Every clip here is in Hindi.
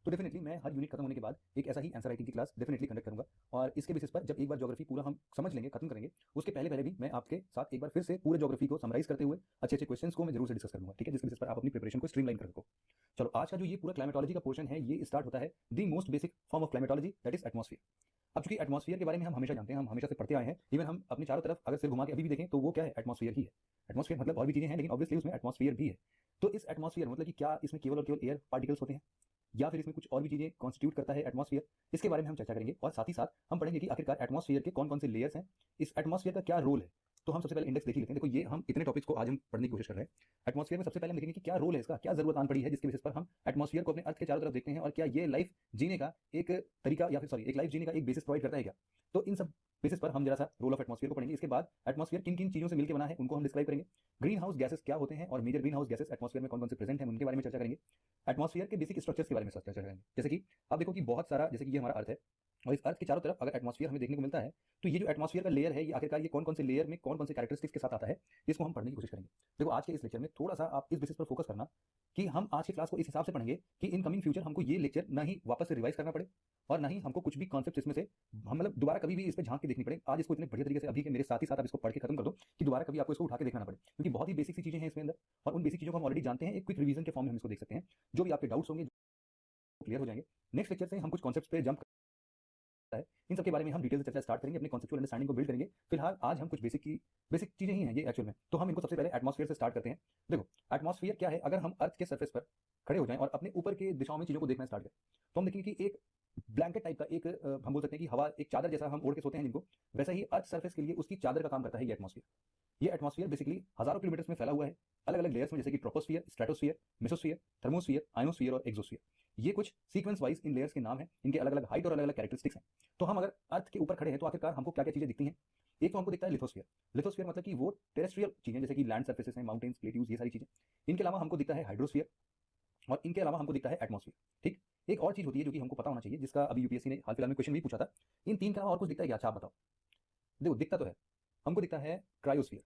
तो डेफिनेटली मैं हर यूनिट खत्म होने के बाद एक ऐसा ही आंसर राइटिंग की क्लास डेफिनेटली कंडक्ट करूंगा। और इसके बेसिस पर जब एक बार ज्योग्राफी पूरा हम समझ लेंगे, खत्म करेंगे, उसके पहले पहले भी मैं आपके साथ एक बार फिर से पूरे ज्योग्राफी को समराइज करते हुए अच्छे अच्छे क्वेश्चंस को मैं जरूर से डिस्कस करूंगा, ठीक है, जिसके बेसिस पर आप अपनी प्रिपरेशन को स्ट्रीमलाइन कर सको। चलो, आज का जो ये पूरा क्लाइमेटोलॉजी का पोर्शन है ये स्टार्ट होता है the most basic form of climatology, that is atmosphere. अब चूंकि एटमॉस्फेयर के बारे में हम हमेशा जानते हैं, हम हमेशा से पढ़ते आए हैं, इवन हम अपने चारों तरफ अगर सिर घुमा के अभी भी देखें तो वो क्या है, एटमॉस्फेयर ही है। एटमॉस्फेयर मतलब और भी चीजें हैं, लेकिन ऑब्वियसली उसमें एटमॉस्फेयर भी है। तो इस एटमॉस्फेयर मतलब कि क्या इसमें केवल और केवल एयर पार्टिकल्स होते हैं या फिर इसमें कुछ और भी चीजें कॉन्स्टिट्यूट करता है एटमॉस्फेयर, इसके बारे में हम चर्चा करेंगे। और साथ ही साथ हम पढ़ेंगे कि आखिरकार एटमॉस्फेयर के कौन कौन से लेयर्स हैं, इस एटमॉस्फेयर का क्या रोल है। तो हम सबसे पहले इंडेक्स देख ही लेते हैं। देखो, ये हम इतने टॉपिक्स को आज हम पढ़ने की कोशिश कर रहे हैं। एटमॉस्फेयर में सबसे पहले हम देखेंगे कि क्या रोल है इसका, क्या जरूरत आन पड़ी है जिसके बेसिस पर हम एटमॉस्फेयर को अपने अर्थ के चारों तरफ देखते हैं, और क्या ये लाइफ जीने का एक तरीका या फिर सॉरी एक लाइफ जीने का एक बेसिस प्रोवाइड करता है क्या। तो इन सब बेसिस पर हम जरा सा रोल ऑफ एटमॉस्फेयर को पढ़ेंगे। इसके बाद एटमॉस्फेयर किन किन चीजों से मिलकर बना है उनको हम डिस्क्राइब करेंगे। ग्रीन हाउस गैसेस क्या होते हैं और major greenhouse gases atmosphere में कौन कौन से प्रेजेंट हैं उनके बारे में चर्चा करेंगे। एटमॉस्फेयर के बेसिक स्ट्रक्चर्स के बारे में चर्चा करेंगे। जैसे कि आप देखो कि बहुत सारा, जैसे कि ये हमारा अर्थ है और इस अर्थ के चारों तरफ अगर एटमॉस्फेयर हमें देखने को मिलता है, तो ये जो एटमॉस्फेयर का लेयर है ये आखिरकार ये कौन कौन से लेयर में कौन कौन से कैरेक्टरिस्टिक्स के साथ आता है, इसको हम पढ़ने की कोशिश करेंगे। देखो, आज के इस लेक्चर में थोड़ा सा आप इस बेसिस पर फोकस करना कि हम आज की क्लास को इस हिसाब से पढ़ेंगे कि इन कमिंग फ्यूचर हमको ये लेक्चर ना ही वापस से रिवाइज करना पड़े और ना ही हमको कुछ भी कॉन्सेप्ट इसमें से हम मतलब दोबारा कभी भी इस पे झांक के देखनी पड़े। आज इसको इतने बढ़िया तरीके से अभी के मेरे साथ ही साथ आप इसको पढ़ के खत्म कर दो कि दोबारा कभी आपको इसको उठा के देखना ना पड़े, क्योंकि बहुत ही बेसिक सी चीजें हैं इसमें अंदर और उन बेसिक चीजों को हम ऑलरेडी जानते हैं। एक क्विक रिवीजन के फॉर्म में हम इसको देख सकते हैं। जो भी आपके डाउट्स होंगे क्लियर हो जाएंगे। नेक्स्ट लेक्चर से हम कुछ कॉन्सेप्ट्स पे जंप है, इन सब के बारे में हम डिटेल से चर्चा स्टार्ट करेंगे, अपने कॉन्सेप्चुअल अंडरस्टैंडिंग को बिल्ड करेंगे। फिलहाल आज हम कुछ बेसिक चीजें ही हैं ये एक्चुअल में, तो हम इनको सबसे पहले एटमॉस्फेयर से स्टार्ट करते हैं। देखो, एटमॉस्फेयर क्या है, अगर हम अर्थ के सरफेस पर खड़े हो जाएं और अपने ऊपर के दिशाओं में चीजों को देखना स्टार्ट करें तो हम देखेंगे कि एक ब्लैंकेट टाइप का एक हम बोल सकते हैं कि हवा एक चादर जैसा हम ओढ़ के सोते हैं जिनको, वैसा ही अर्थ सरफेस के लिए उसकी चादर का काम करता है ये एटमॉस्फेयर। ये एटमॉस्फेयर बेसिकली हजारों किलोमीटर में फैला हुआ है अलग अलग लेयर्स में, जैसे कि troposphere, stratosphere, mesosphere, thermosphere, ionosphere और एक्सोस्फियर। ये कुछ सीक्वेंस वाइज इन लेयर्स के नाम हैं, इनके अलग अलग हाइट और अलग अलग कैरेक्टरिस्टिक्स हैं। तो हम अगर अर्थ के ऊपर खड़े हैं तो आखिरकार हमको क्या क्या चीजें दिखती हैं। एक तो हमको दिखता है लिथोस्फियर। लिथोस्फियर मतलब कि वो टेरेस्ट्रियल चीजें जैसे कि लैंड सर्फेसेस हैं, माउंटेन्स, प्लेट्यूज, ये सारी चीजें। इनके अलावा हमको दिखता है हाइड्रोस्फियर और इनके अलावा हमको दिखता है एटमॉस्फेयर। ठीक, एक और चीज होती है जो कि हमको पता होना चाहिए, जिसका अभी यूपीएससी ने हाल फिलहाल में क्वेश्चन भी पूछा था। इन तीन के अलावा और कुछ दिखता है क्या? अच्छा आप बताओ। देखो, दिखता तो है, हमको दिखता है क्रायोस्फियर।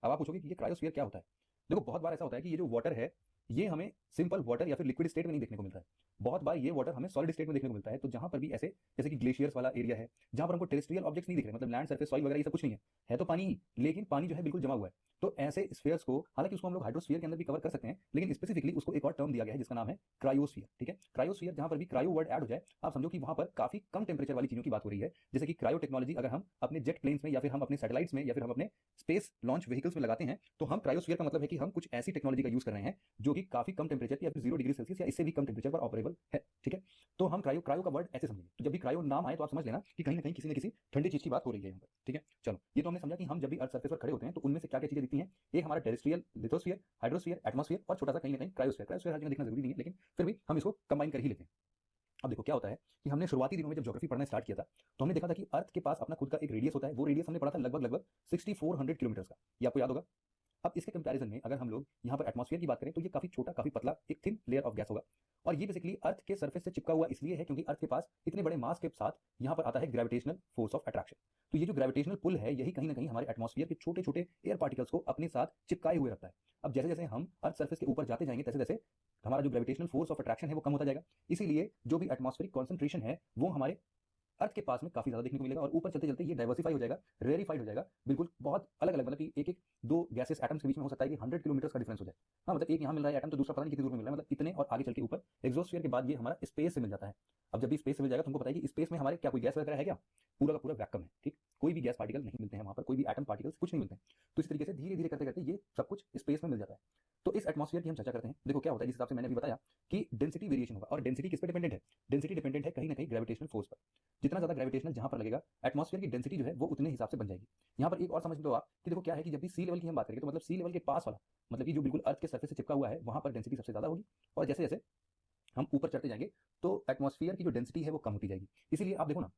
अब आप पूछोगे कि ये क्रायोस्फियर क्या होता है। देखो, बहुत बार ऐसा होता है कि ये जो वाटर है ये हमें सिंपल वाटर या फिर लिक्विड स्टेट में नहीं देखने को मिलता है। बहुत बार ये वाटर हमें सॉलिड स्टेट में देखने को मिलता है। तो जहां पर भी ऐसे जैसे कि ग्लेशियर्स वाला एरिया है जहां पर हमको टेरेस्ट्रियल ऑब्जेक्ट्स नहीं दिख रहे, मतलब लैंड सर्फेस, सॉइल वगैरह ये सब कुछ नहीं है तो पानी ही, लेकिन पानी जो है बिल्कुल जमा हुआ है। तो ऐसे स्फीयर्स को, हालांकि उसको हम लोग हाइड्रोस्फीयर के अंदर भी कवर कर सकते हैं, लेकिन स्पेसिफिकली उसको एक और टर्म दिया गया है जिसका नाम है क्रायोस्फीयर। ठीक है, क्रायोस्फीयर, जहां पर भी क्रायो वर्ड ऐड हो जाए आप समझो कि वहां पर काफी कम टेम्परेचर वाली चीजों की बात हो रही है। जैसे कि क्रायो टेक्नोलॉजी अगर हम अपने जेट प्लेन्स में या फिर हम अपने सैटेलाइट्स में या फिर हम अपने स्पेस लॉन्च व्हीकल्स में लगाते हैं तो हम क्रायोस्फीयर का मतलब है कि हम कुछ ऐसी टेक्नोलॉजी का यूज कर रहे हैं जो कि काफी कम टेम्परेचर या फिर 0 डिग्री सेल्सियस या इससे भी कम टेम्परेचर पर ऑपरेबल है। ठीक है, तो हम क्रायो क्रायो का वर्ड ऐसे समझेंगे। तो जब भी क्रायो नाम आए तो आप समझ लेना कि कहीं ना कहीं किसी न किसी ठंडी चीज की बात हो रही है यहाँ पर। ठीक है, चलो, ये तो हमने समझा कि हम जब भी अर्थ सर्फेस पर खड़े होते हैं तो उनमें से क्या क्या चीजें दिखती हैं। एक हमारा टेरेस्ट्रियल, लिथोस्फीयर, हाइड्रोस्फीयर, एटमॉस्फेयर और छोटा सा कहीं ना कहीं क्रायोस्फीयर। क्रायोस्फीयर हर जगह देखना जरूरी नहीं है, लेकिन फिर भी हम इसको कंबाइन कर ही लेते हैं। अब देखो क्या होता है कि हमने शुरुआती दिनों में जब ज्योग्राफी पढ़ना स्टार्ट किया था तो हमने देखा था कि अर्थ के पास अपना खुद का एक रेडियस होता है। वो रेडियस हमने पढ़ा था लगभग 6400 किलोमीटर का, ये आपको याद होगा। अब इसके कंपैरिजन में अगर हम लोग यहाँ पर एटमॉस्फेयर की बात करें तो ये काफी छोटा, काफी पतला, एक थिन लेयर ऑफ गैस होगा। और ये बेसिकली अर्थ के सरफेस से चिपका हुआ इसलिए है क्योंकि अर्थ के पास इतने बड़े मास के साथ यहाँ पर आता है ग्रेविटेशनल फोर्स ऑफ अट्रैक्शन। तो ये जो ग्रेविटेशनल पुल है यही कहीं ना कहीं हमारे एटमॉस्फेयर के छोटे छोटे एयर पार्टिकल्स को अपने साथ चिपकाए हुए रखता है। अब जैसे जैसे हम अर्थ सर्फेस के ऊपर जाते जाएंगे तैसे तैसे हमारा जो ग्रेविटेशनल फोर्स ऑफ अट्रैक्शन है वो कम होता जाएगा। इसीलिए जो भी एटमॉस्फेरिक कॉन्सेंट्रेशन है वो हमारे अर्थ के पास में काफी ज्यादा देखने को मिलेगा और ऊपर चलते चलते ये डाइवर्सिफाई हो जाएगा, रेरिफाइड हो जाएगा, बिल्कुल बहुत अलग अलग, मतलब कि एक एक दो गैसेस एटम्स के बीच में हो सकता है कि 100 किलोमीटर का डिफरेंस हो जाए। हाँ, मतलब एक यहाँ मिल रहा है एटम तो दूसरा पता नहीं कितनी दूर में मिल रहा है, मतलब इतने, और आगे चल के ऊपर एग्जोस्फीयर के बाद ये हमारा स्पेस से मिल जाता है। अब जब भी स्पेस से मिल जाएगा तुमको पता है कि स्पेस में हमारे क्या कोई गैस वगैरह है क्या? पूरा का पूरा वैक्यूम है। ठीक, कोई भी गैस पार्टिकल नहीं मिलते हैं वहां पर, कोई भी एटम पार्टिकल्स कुछ नहीं मिलते हैं। तो इस तरीके से धीरे धीरे करते करते ये सब कुछ स्पेस में मिल जाता है। तो इस एटमॉस्फेयर की हम चर्चा करते हैं। देखो क्या होता है, जिस हिसाब से मैंने अभी बताया कि डेंसिटी वेरिएशन होगा, और डेंसिटी किस पे डिपेंडेंट है? डेंसिटी डिपेंडेंट है कहीं ना कहीं ग्रेविटेशनल फोर्स पर। जितना ज्यादा ग्रेविटेशनल जहां पर लगेगा एटमॉस्फेयर की डेंसिटी जो है वो उतने हिसाब से बन जाएगी। यहाँ पर एक और समझ लो आप कि देखो क्या है कि जब भी सी लेवल की हम बात करेंगे तो मतलब सी लेवल के पास वाला, मतलब कि जो बिल्कुल अर्थ के सरफेस से चिपका हुआ है वहां पर डेंसिटी सबसे ज्यादा होगी, और जैसे जैसे हम ऊपर चढ़ते जाएंगे तो एटमॉस्फेयर की जो डेंसिटी है वो कम होती जाएगी। इसीलिए आप देखो ना,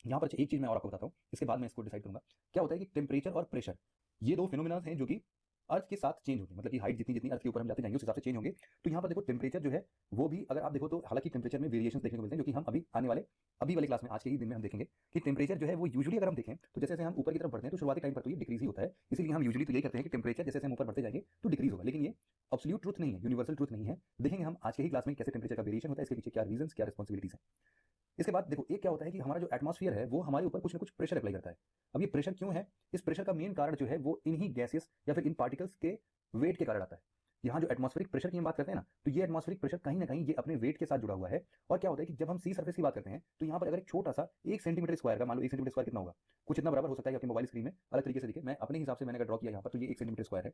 यहाँ पर एक चीज मैं और आपको बताता हूँ, इसके बाद मैं इसको डिसाइड करूंगा। क्या होता है कि टेम्परेचर और प्रेशर, ये दो फिनोमिना हैं जो कि अर्थ के साथ चेंज होते हैं, मतलब कि हाइट जितनी जितनी अर्थ के ऊपर हम जाते जाएंगे उस हिसाब से चेंज होंगे। तो यहाँ पर देखो टेम्परेचर जो है वो भी अगर आप देखो तो हालांकि टेम्परेचर में वेरिएशन देखने को मिलते हैं, जो कि हम अभी आने वाले अभी वाले क्लास में आज के ही दिन में हम देखेंगे कि टेम्परेचर जो है वो यूजुअली अगर हम देखें तो जैसे हम ऊपर की तरफ बढ़ते हैं तो शुरुआती टाइम पर तो ये डिक्रीज ही होता है, इसलिए हम यूजुअली तो यही करते हैं कि टेम्परेचर जैसे हम ऊपर बढ़ते जाएंगे तो डिक्रीज होगा। लेकिन ये एब्सोल्यूट ट्रुथ नहीं है, यूनिवर्सल ट्रुथ नहीं है। देखेंगे हम आज के ही क्लास में कैसे टेम्परेचर का वेरिएशन होता है, इसके पीछे क्या रीजंस क्या रिस्पॉन्सिबिलिटीज है। इसके बाद देखो एक क्या होता है कि हमारा जो एटमॉस्फेयर है वो हमारे ऊपर कुछ ना कुछ प्रेशर अप्लाई करता है। अब ये प्रेशर क्यों है, इस प्रेशर का मेन कारण जो है वो इन्हीं गैसेस या फिर इन पार्टिकल्स के वेट के कारण आता है। यहाँ जो एटमॉस्फेरिक प्रेशर की हम बात करते हैं ना, तो ये एटमॉस्फेरिक प्रेशर कहीं ना कहीं ये अपने वेट के साथ जुड़ा हुआ है। और क्या होता है कि जब हम सी सर्फेस की बात करते हैं तो यहाँ पर अगर एक छोटा सा 1 सेंटीमीटर स्क्वायर का, मान लो 1 सेंटीमीटर स्क्वायर कितना होगा, कुछ इतना बराबर हो सकता है कि आपके मोबाइल स्क्रीन में अलग तरीके से दिखे, मैं अपने हिसाब से मैंने अगर ड्रॉ किया यहाँ पर तो ये 1 सेंटीमीटर स्क्वायर है।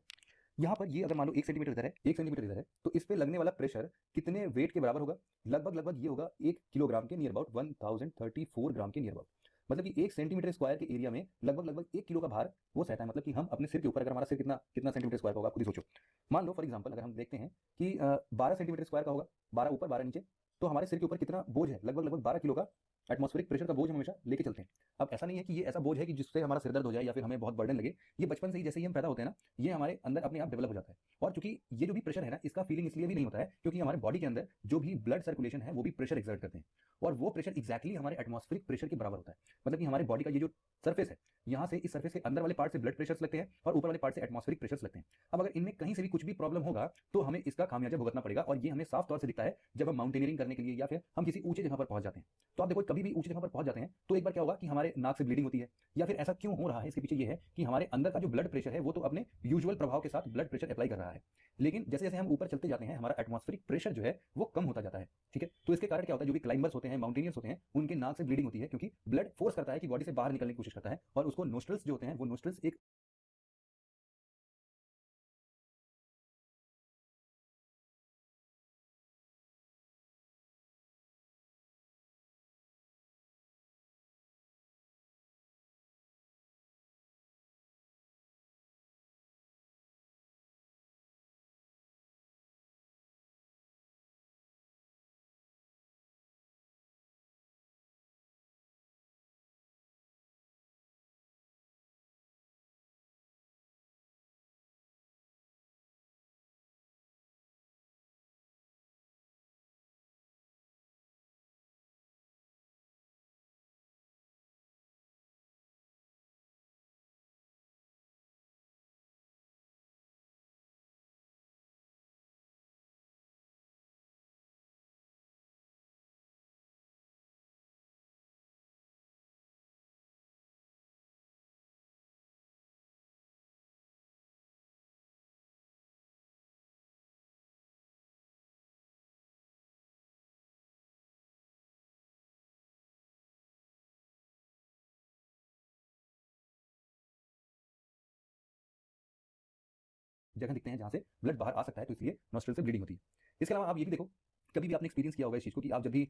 यहाँ पर ये अगर मान लो 1 सेंटीमीटर इधर है 1 सेंटीमीटर इधर है, तो इस पे लगने वाला प्रेशर कितने वेट के बराबर होगा, लगभग लगभग ये होगा 1 किलोग्राम के नियर अबाउट 1034 ग्राम के नियर अबाउट। मतलब कि 1 सेंटीमीटर स्क्वायर के एरिया में लगभग लगभग 1 किलो का भार वो सहता है। मतलब कि हम अपने सिर के ऊपर, अगर हमारा सिर कितना कितना सेंटीमीटर स्क्वायर का होगा खुद ही सोचो। मान लो फॉर एग्जांपल अगर हम देखते हैं कि 12 सेंटीमीटर स्क्वायर का होगा, 12 ऊपर 12 नीचे, तो हमारे सिर के ऊपर कितना बोझ है, लगभग लगभग 12 किलो का एटमॉस्फेरिक प्रेशर का बोझ हम हमेशा लेके चलते हैं। अब ऐसा नहीं है कि ये ऐसा बोझ है कि जिससे हमारा सिर दर्द हो जाए या फिर हमें बहुत बर्डन लगे, ये बचपन से ही जैसे ही हम पैदा होते हैं ना, ये हमारे अंदर अपने आप डेवलप हो जाता है। और चूंकि ये जो भी प्रेशर है ना, इसका फीलिंग इसलिए भी नहीं होता है क्योंकि हमारे बॉडी के अंदर जो भी ब्लड सर्कुलेशन है वो भी प्रेशर एक्सर्ट करते हैं, और वो प्रेशर एक्जैक्टली हमारे एटमॉस्फेरिक प्रेशर के बराबर होता है। मतलब कि हमारे बॉडी का ये जो सर्फेस है, यहाँ से इस सर्फेस के अंदर वाले पार्ट से ब्लड प्रेशर्स लगते हैं और ऊपर वाले पार्ट से एटमॉस्फेरिक प्रेशर्स लगते हैं। अब अगर इनमें कहीं से भी कुछ भी प्रॉब्लम होगा तो हमें इसका खामियाजा भुगतना पड़ेगा, और ये हमें साफ तौर से दिखता है जब हम माउंटेनियरिंग करने के लिए या फिर हम किसी ऊंचे जगह पर पहुंच जाते हैं। तो आप देखो कभी भी ऊंची जगह पर पहुंच जाते हैं तो एक बार क्या होगा कि हमारे नाक से ब्लीडिंग होती है, या फिर ऐसा क्यों हो रहा है, इसके पीछे ये है कि हमारे अंदर का जो ब्लड प्रेशर है वो तो अपने यूजुअल प्रभाव के साथ ब्लड प्रेशर अप्लाई कर रहा है, लेकिन जैसे जैसे हम ऊपर चलते जाते हैं हमारा एटमॉस्फेरिक प्रेशर जो है वो कम होता जाता है। ठीक है, तो इसके कारण क्या होता है, जो भी क्लाइंबर्स होते हैं, माउंटेनियर्स होते हैं, उनके नाक से ब्लीडिंग होती है क्योंकि ब्लड फोर्स करता है कि बॉडी से बाहर निकलने की कोशिश करता है, और उसको नोस्ट्रल्स जो होते हैं वो नोस्ट्रल्स एक जगह दिखते हैं जहां से ब्लड बाहर आ सकता है, तो इसलिए नॉस्ट्रल से ब्लीडिंग होती है। इसके अलावा आप ये भी देखो, कभी भी आपने एक्सपीरियंस किया होगा इस चीज़ को कि आप जब भी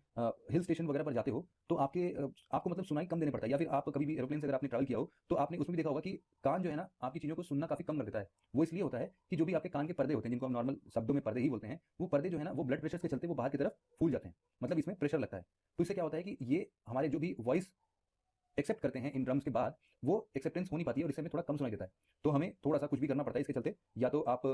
हिल स्टेशन वगैरह पर जाते हो तो आपको मतलब सुनाई कम देने पड़ता है, या फिर आप कभी भी एरोप्लेन से अगर आपने ट्रैवल किया हो तो आपने उसमें भी देखा होगा कि कान जो है ना आपकी चीज़ों को सुनना काफ़ी कम कर देता है। वो इसलिए होता है कि जो भी आपके कान के पर्दे होते हैं, जिनको हम नॉर्मल शब्दों में पर्दे ही बोलते हैं, वो पर्दे जो है ना वो ब्लड प्रेशर के चलते वो बाहर की तरफ फूल जाते हैं, मतलब इसमें प्रेशर लगता है। तो इससे क्या होता है कि ये हमारे जो भी वॉइस एक्सेप्ट करते हैं इन ड्रम्स के बाद, वो एक्सेप्टेंस हो नहीं पाती है और इससे हमें थोड़ा कम सुनाई देता है। तो हमें थोड़ा सा कुछ भी करना पड़ता है इसके चलते, या तो आप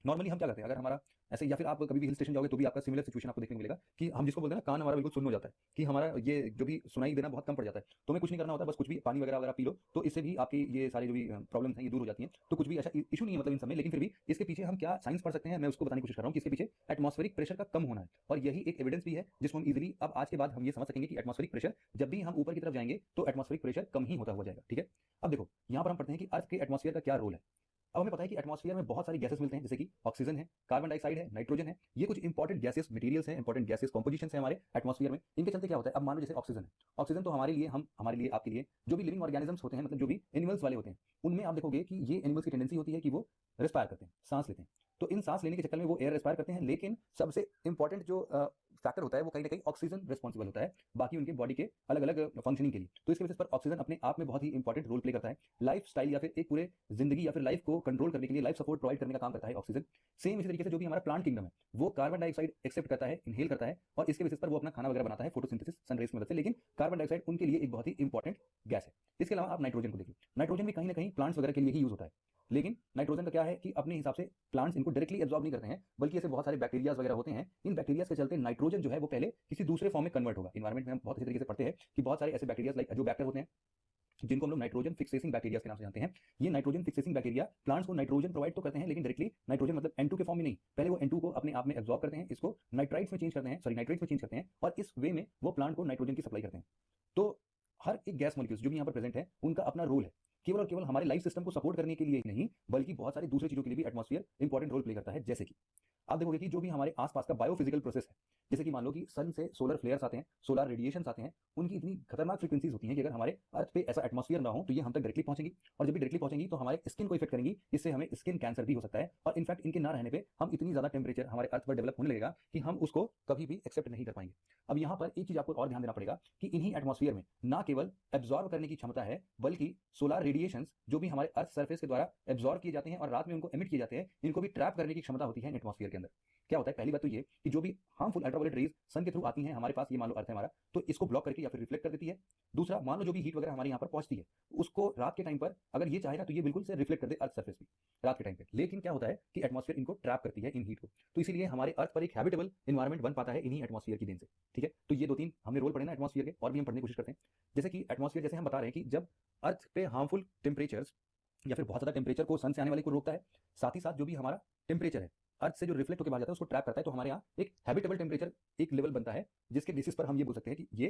नॉर्मली हम क्या करते हैं, अगर हमारा ऐसे, या फिर आप कभी भी हिल स्टेशन जाओगे तो भी आपका सिमिलर सिचुएशन आपको देखने को मिलेगा कि हम जिसको बोलते हैं ना कान हमारा बिल्कुल सुन्न हो जाता है, कि हमारा ये जो भी सुनाई देना बहुत कम पड़ जाता है। तो हमें कुछ नहीं करना होता, बस कुछ भी पानी वगैरह अगर आप पी लो तो इससे भी आपकी ये सारी जो भी प्रॉब्लम्स हैं ये दूर हो जाती हैं। तो कुछ भी ऐसा इशू नहीं है मतलब इन सब में, लेकिन फिर भी इसके पीछे हम क्या साइंस पढ़ सकते हैं मैं उसको बताने की कोशिश कर रहा हूँ कि इसके पीछे एटमॉस्फेरिक प्रेशर का कम होना है, और यही एक एविडेंस भी है जिसको हम इजीली अब आज के बाद हम ये समझ सकेंगे कि एटमॉस्फेरिक प्रेशर जब भी हम ऊपर की तरफ जाएंगे तो एटमॉस्फेरिक प्रेशर कम ही होता हुआ जाएगा। ठीक है, अब देखो यहाँ पर हम पढ़ते हैं कि अर्थ के एटमॉस्फेयर का क्या रोल है। अब हमें पता है कि एटमॉस्फेयर में बहुत सारी गैसेस मिलते हैं, जैसे कि ऑक्सीजन है, कार्बन डाइऑक्साइड है, नाइट्रोजन है। ये कुछ इंपॉर्टेंट गैसेस मटेरियल्स हैं, इंपॉर्टेंट गैसेस कॉम्पोजिशंस हैं हमारे एटमॉस्फेयर में। इनके चलते क्या होता है, अब मान लो जैसे ऑक्सीजन है, ऑक्सीजन तो हमारे लिए, हम हमारे लिए, आपके लिए, जो भी लिविंग ऑर्गेनिजम्स होते हैं, मतलब जो भी एनिमल्स वाले होते हैं, उनमें आप देखोगे कि ये एनिमल्स की टेंडेंसी होती है कि वो रेस्पायर करते हैं, सांस लेते हैं। तो इन सांस लेने के चक्कर में वो एयर रेस्पायर करते हैं, लेकिन सबसे इंपॉर्टेंट जो फैक्टर होता है वो कहीं ना कहीं ऑक्सीजन रिस्पॉन्सिबल होता है बाकी उनके बॉडी के अलग अलग फंक्शनिंग के लिए। तो इसके वजह पर ऑक्सीजन अपने आप में बहुत ही इंपॉर्टेंट रोल प्ले करता है लाइफ स्टाइल या फिर एक पूरे जिंदगी या फिर लाइफ को कंट्रोल करने के लिए, लाइफ सपोर्ट प्रोवाइड करने का काम करता है ऑक्सीजन। सेम इसी तरीके से जो भी हमारा प्लांट किंगडम है वो कार्बन डाइऑक्साइड एक्सेप्ट करता है, इनहेल करता है, और इसके बेसिस पर वो अपना खाना वगैरह बनाता है फोटोसिंथेसिस, सनराइज की मदद से। लेकिन कार्बन डाइऑक्साइड उनके लिए एक बहुत ही इंपॉर्टेंट गैस है। इसके अलावा आप नाइट्रोजन को देखिए, नाइट्रोजन भी कहीं ना कहीं प्लांट्स वगैरह के लिए ही यूज होता है। लेकिन नाइट्रोजन का क्या है कि अपने हिसाब से प्लांट्स इनको डायरेक्टली एब्जॉर्ब नहीं करते हैं, बल्कि ऐसे बहुत सारे बैक्टीरियाज वगैरह होते हैं। इन बैक्टीरियाज के चलते नाइट्रोजन जो है वो पहले किसी दूसरे फॉर्म में कन्वर्ट होगा। इन्वायरमेंट में हम बहुत अच्छी तरीके से पढ़ते हैं कि बहुत सारे ऐसे बैक्टीरियाज लाइक जो बैक्टर होते हैं जिनको हम लोग नाइट्रोजन फिक्सेसिंग बैक्टीरिया के नाम से जानते हैं। ये नाइट्रोजन फिक्सेसिंग बैक्टीरिया प्लांट्स को नाइट्रोजन प्रोवाइड तो करते हैं, लेकिन डायरेक्टली नाइट्रोजन मतलब N2 के फॉर्म में नहीं, पहले वो N2 को अपने आप में एब्जॉर्ब करते हैं, इसको नाइट्राइट्स में चेंज करते हैं, नाइट्रेट्स में चेंज करते हैं, और इस वे में वो प्लांट को नाइट्रोजन की सप्लाई करते हैं। तो हर एक गैस मॉलिक्यूल्स जो भी यहाँ पर प्रेजेंट है उनका अपना रोल है, केवल और केवल हमारे लाइफ सिस्टम को सपोर्ट करने के लिए ही नहीं, बल्कि बहुत सारी दूसरी चीजों के लिए भी एटमॉस्फेयर इंपॉर्टेंट रोल प्ले करता है। जैसे कि आप देखोगे कि जो भी हमारे आसपास का बायोफिजिकल प्रोसेस है, जैसे कि मान लो कि सन से सोलर फ्लेयर्स आते हैं, सोलर रेडिएशंस आते हैं, उनकी इतनी खतरनाक फ्रीक्वेंसीज होती हैं कि अगर हमारे अर्थ पे ऐसा एटमॉस्फेयर ना हो तो ये हम तक डायरेक्टली पहुंचेंगी, और जब भी डायरेक्टली पहुंचेंगी तो हमारे स्किन को इफेक्ट करेंगी, इससे हमें स्किन कैंसर भी हो सकता है। और इनफैक्ट इनके ना रहने पे हम इतनी ज्यादा टेम्परेचर हमारे अर्थ पर डेवलप होने लगेगा कि हम उसको कभी भी एक्सेप्ट नहीं कर पाएंगे। अब यहाँ पर एक चीज आपको और ध्यान देना पड़ेगा कि इन्हीं एटमॉस्फेयर में ना केवल एब्जॉर्ब करने की क्षमता है, बल्कि सोलर रेडिएशंस जो भी हमारे अर्थ सरफेस के द्वारा एब्जॉर्ब किए जाते हैं और रात में उनको एमिट किए जाते हैं, इनको भी ट्रैप करने की क्षमता होती है एटमॉस्फेयर के अंदर। क्या होता है, पहली बात तो ये कि जो भी हार्मफुल अल्ट्रावायलेट रेज सन के थ्रू आती हैं हमारे पास, ये मान लो अर्थ है हमारा, तो इसको ब्लॉक करके या फिर रिफ्लेक्ट कर देती है। दूसरा, मान लो जो भी हीट वगैरह हमारे यहाँ पर पहुंचती है, उसको रात के टाइम पर अगर ये चाहेगा तो ये बिल्कुल से रिफ्लेक्ट कर दे अर्थ सरफेस पे रात के टाइम पे। लेकिन क्या होता है कि एटमॉस्फेयर इनको ट्रैप करती है इन हीट को, तो इसीलिए हमारे अर्थ पर एक हैबिटेबल एनवायरमेंट बन पाता है इन्हीं एटमॉस्फेयर की देन से। ठीक है, तो ये दो तीन हमने रोल पढ़े ना एटमॉस्फेयर के, और भी हम पढ़ने की कोशिश करते हैं। जैसे कि एटमॉस्फेयर, जैसे हम बता रहे हैं कि जब अर्थ पे हार्मफुल टेम्परेचर्स या फिर बहुत ज्यादा टेम्परेचर को सन से आने वाले को रोकता है, साथ ही साथ जो भी हमारा टेम्परेचर है अर्थ से जो रिफ्लेक्ट होकर बाहर जाता है उसको ट्रैप करता है, तो हमारे यहाँ एक हैबिटेबल टेम्परेचर एक लेवल बनता है, जिसके बेसिस पर हम ये बोल सकते हैं कि ये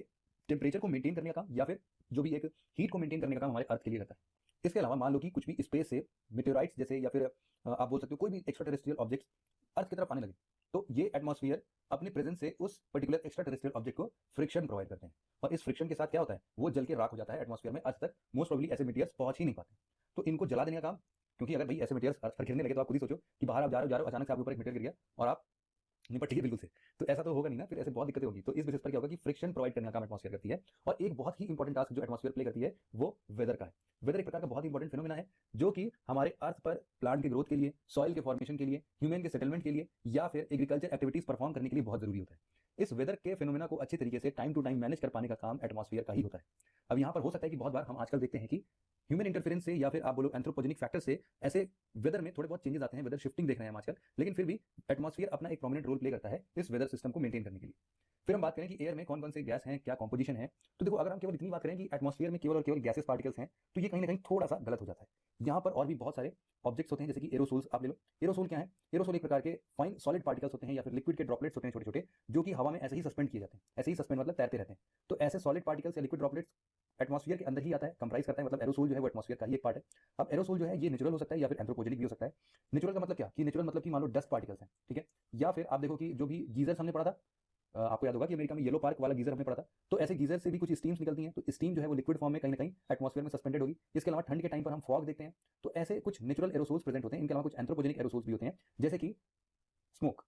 टेम्परेचर को मेंटेन करने का काम या फिर जो भी एक हीट को मेंटेन करने का काम हमारे अर्थ के लिए करता है। इसके अलावा मान लो कि कुछ भी स्पेस से मेटेओराइट्स जैसे या फिर आप बोल सकते हो कोई भी एक्स्ट्रा टेरेस्ट्रियल ऑब्जेक्ट्स अर्थ की तरफ आने लगे, तो ये एटमॉस्फेयर अपने प्रेजेंस से उस पर्टिकुलर एक्स्ट्रा टेरेस्ट्रियल ऑब्जेक्ट को फ्रिक्शन प्रोवाइड करते हैं, और इस फ्रिक्शन के साथ क्या होता है, वो जल के राख हो जाता है एटमॉस्फेयर में, अर्थ तक मोस्ट प्रोबेबली ऐसे मटेरियल्स पहुंच ही नहीं पाते। तो इनको जला देने का काम, क्योंकि अगर भाई ऐसे मटेरियल्स अर्थ पर गिरने लगे तो आप खुद ही सोचो कि बाहर आप जा रहे हो अचानक से आपके ऊपर एक मटेरियल गिर गया और आप निपट गए बिल्कुल से, तो ऐसा तो होगा नहीं ना, फिर ऐसे बहुत दिक्कतें होगी। तो इस बेसिस पर क्या होगा कि फ्रिक्शन प्रोवाइड करने का काम एटमॉस्फेयर करती है। और एक बहुत ही इंपॉर्टेंट टास्क जो एटमॉस्फेयर प्ले करती है वो वेदर का है। वेदर एक प्रकार का बहुत इंपॉर्टेंट फिनोमेना है जो कि हमारे अर्थ पर प्लांट के ग्रोथ के लिए, सॉइल के फॉर्मेशन के लिए, ह्यूमन के सेटलमेंट के लिए या फिर एग्रीकल्चर एक्टिविटीज परफॉर्म करने के लिए बहुत जरूरी होता है। इस वेदर के फिनोमेना को अच्छे तरीके से टाइम टू टाइम मैनेज कर पाने का काम एटमॉस्फेयर का ही होता है। अब यहाँ पर हो सकता है कि बहुत बार हम आजकल देखते हैं कि ह्यूमन इंटरफेरेंस से या फिर आप बोलो एंथ्रोपोजेनिक फैक्टर से ऐसे वेदर में थोड़े बहुत चेंजेस आते हैं, वेदर शिफ्टिंग देख रहे हैं हम आजकल, लेकिन फिर भी एटमॉस्फेयर अपना एक प्रोमिनेंट रोल प्ले करता है इस वेदर सिस्टम को मेंटेन करने के लिए। फिर हम बात करें कि एयर में कौन कौन से गैस हैं, क्या कॉम्पोजिशन है, तो देखो अगर हम केवल इतनी बात करें कि एटमॉस्फेयर में केवल और केवल गैसेस पार्टिकल्स हैं, तो ये कहीं ना कहीं थोड़ा सा गलत हो जाता है। यहाँ पर और भी बहुत सारे ऑब्जेक्ट्स होते हैं, जैसे कि एरोसोल्स आप ले लो। एरोसोल क्या है, एरोसोल एक प्रकार के फाइन सॉलिड पार्टिकल्स होते हैं या फिर लिक्विड के ड्रॉपलेट्स होते हैं छोटे छोटे, जो कि हवा में ऐसे ही सस्पेंड किए जाते हैं। ऐसे ही सस्पेंड मतलब तैरते रहते हैं। तो ऐसे सॉलिड पार्टिकल्स या लिक्विड ड्रॉपलेट्स एटमॉस्फेयर के अंदर ही आता है, कंप्राइज करता है, मतलब एरोसोल जो है वो एटमॉस्फेयर का ही एक पार्ट है। अब एरोसोल जो है ये नेचुरल हो सकता है या फिर एंथ्रोपोजेनिक भी हो सकता है। नेचुरल का मतलब क्या, कि नेचुरल मतलब कि मान लो डस्ट पार्टिकल्स हैं, ठीक है, या फिर आप देखो कि जो भी गीजर्स हमने पढ़ा था, आपको याद होगा कि अमेरिका में येलो पार्क वाला गीजर हमने पढ़ा था, तो ऐसे गीजर से भी कुछ स्टीम्स निकलती हैं, तो स्टीम जो है वो लिक्विड फॉर्म में कहीं ना कहीं एटमॉस्फेयर में सस्पेंडेड होगी। इसके अलावा ठंड के टाइम पर हम फॉग देखते हैं, तो ऐसे कुछ नेचुरल एरोसोल्स प्रेजेंट होते हैं। इनके अलावा कुछ एंथ्रोपोजेनिक एरोसोल्स भी होते हैं, जैसे कि स्मोक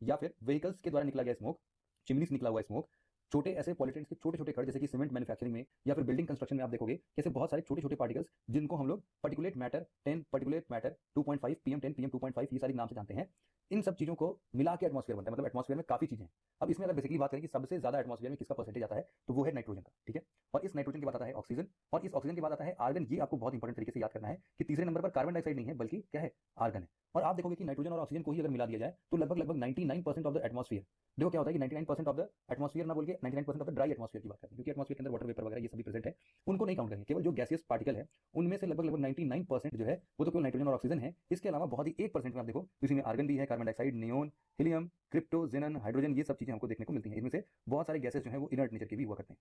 या फिर व्हीकल्स के द्वारा निकला गया स्मोक, चिमनी से निकला हुआ स्मोक, छोटे ऐसे पॉलिटेंट्स के छोटे छोटे कण, जैसे कि सीमेंट मैन्युफैक्चरिंग में या फिर बिल्डिंग कंस्ट्रक्शन में आप देखोगे कैसे बहुत सारे छोटे छोटे पार्टिकल्स जिनको हम लोग particulate matter 10, particulate matter 2.5, PM10, PM2.5 ये सारी नाम से जानते हैं। इन सब चीजों को मिला के एटमॉस्फेयर बनता है, मतलब एटमॉस्फेयर में काफी चीजें हैं। अब इसमें अगर बेसिकली बात करें कि सबसे ज्यादा एटमॉस्फेयर में किसका परसेंटेज आता है, तो वो है नाइट्रोजन का, ठीक है। और इस नाइट्रोजन के बाद आता है ऑक्सीजन, और इस ऑक्सीजन के बाद आता है आर्गन। ये आपको बहुत इंपॉर्टेंट तरीके से याद करना है कि तीसरे नंबर पर कार्बन डाइऑक्साइड नहीं है, बल्कि क्या है, आर्गन है। और आप देखोगे कि नाइट्रोजन और ऑक्सीजन को ही अगर मिला दिया जाए तो लगभग 99% ऑफ द एटमॉस्फेयर, देखो क्या होता है कि 99% ऑफ द एटमॉस्फेयर ना बोल के 99% ऑफ द ड्राई एटमॉस्फेयर की बात करते हैं, क्योंकि एटमॉस्फेयर के अंदर वाटर वेपर वगैरह ये सभी प्रेजेंट है, उनको नहीं काउंट करेंगे। केवल जो गैसियस पार्टिकल है उनमें से लगभग 99% जो है वो तो केवल नाइट्रोजन और ऑक्सीजन है। इसके अलावा बहुत ही 1% में आप देखो तो इसी में आर्गन भी है, carbon dioxide, neon, helium, krypton, xenon, hydrogen, ये सब चीजें हमको देखने को मिलती हैं। इनमें से बहुत सारे गैसेस जो है वो इनर्ट नेचर के भी हुआ करते हैं।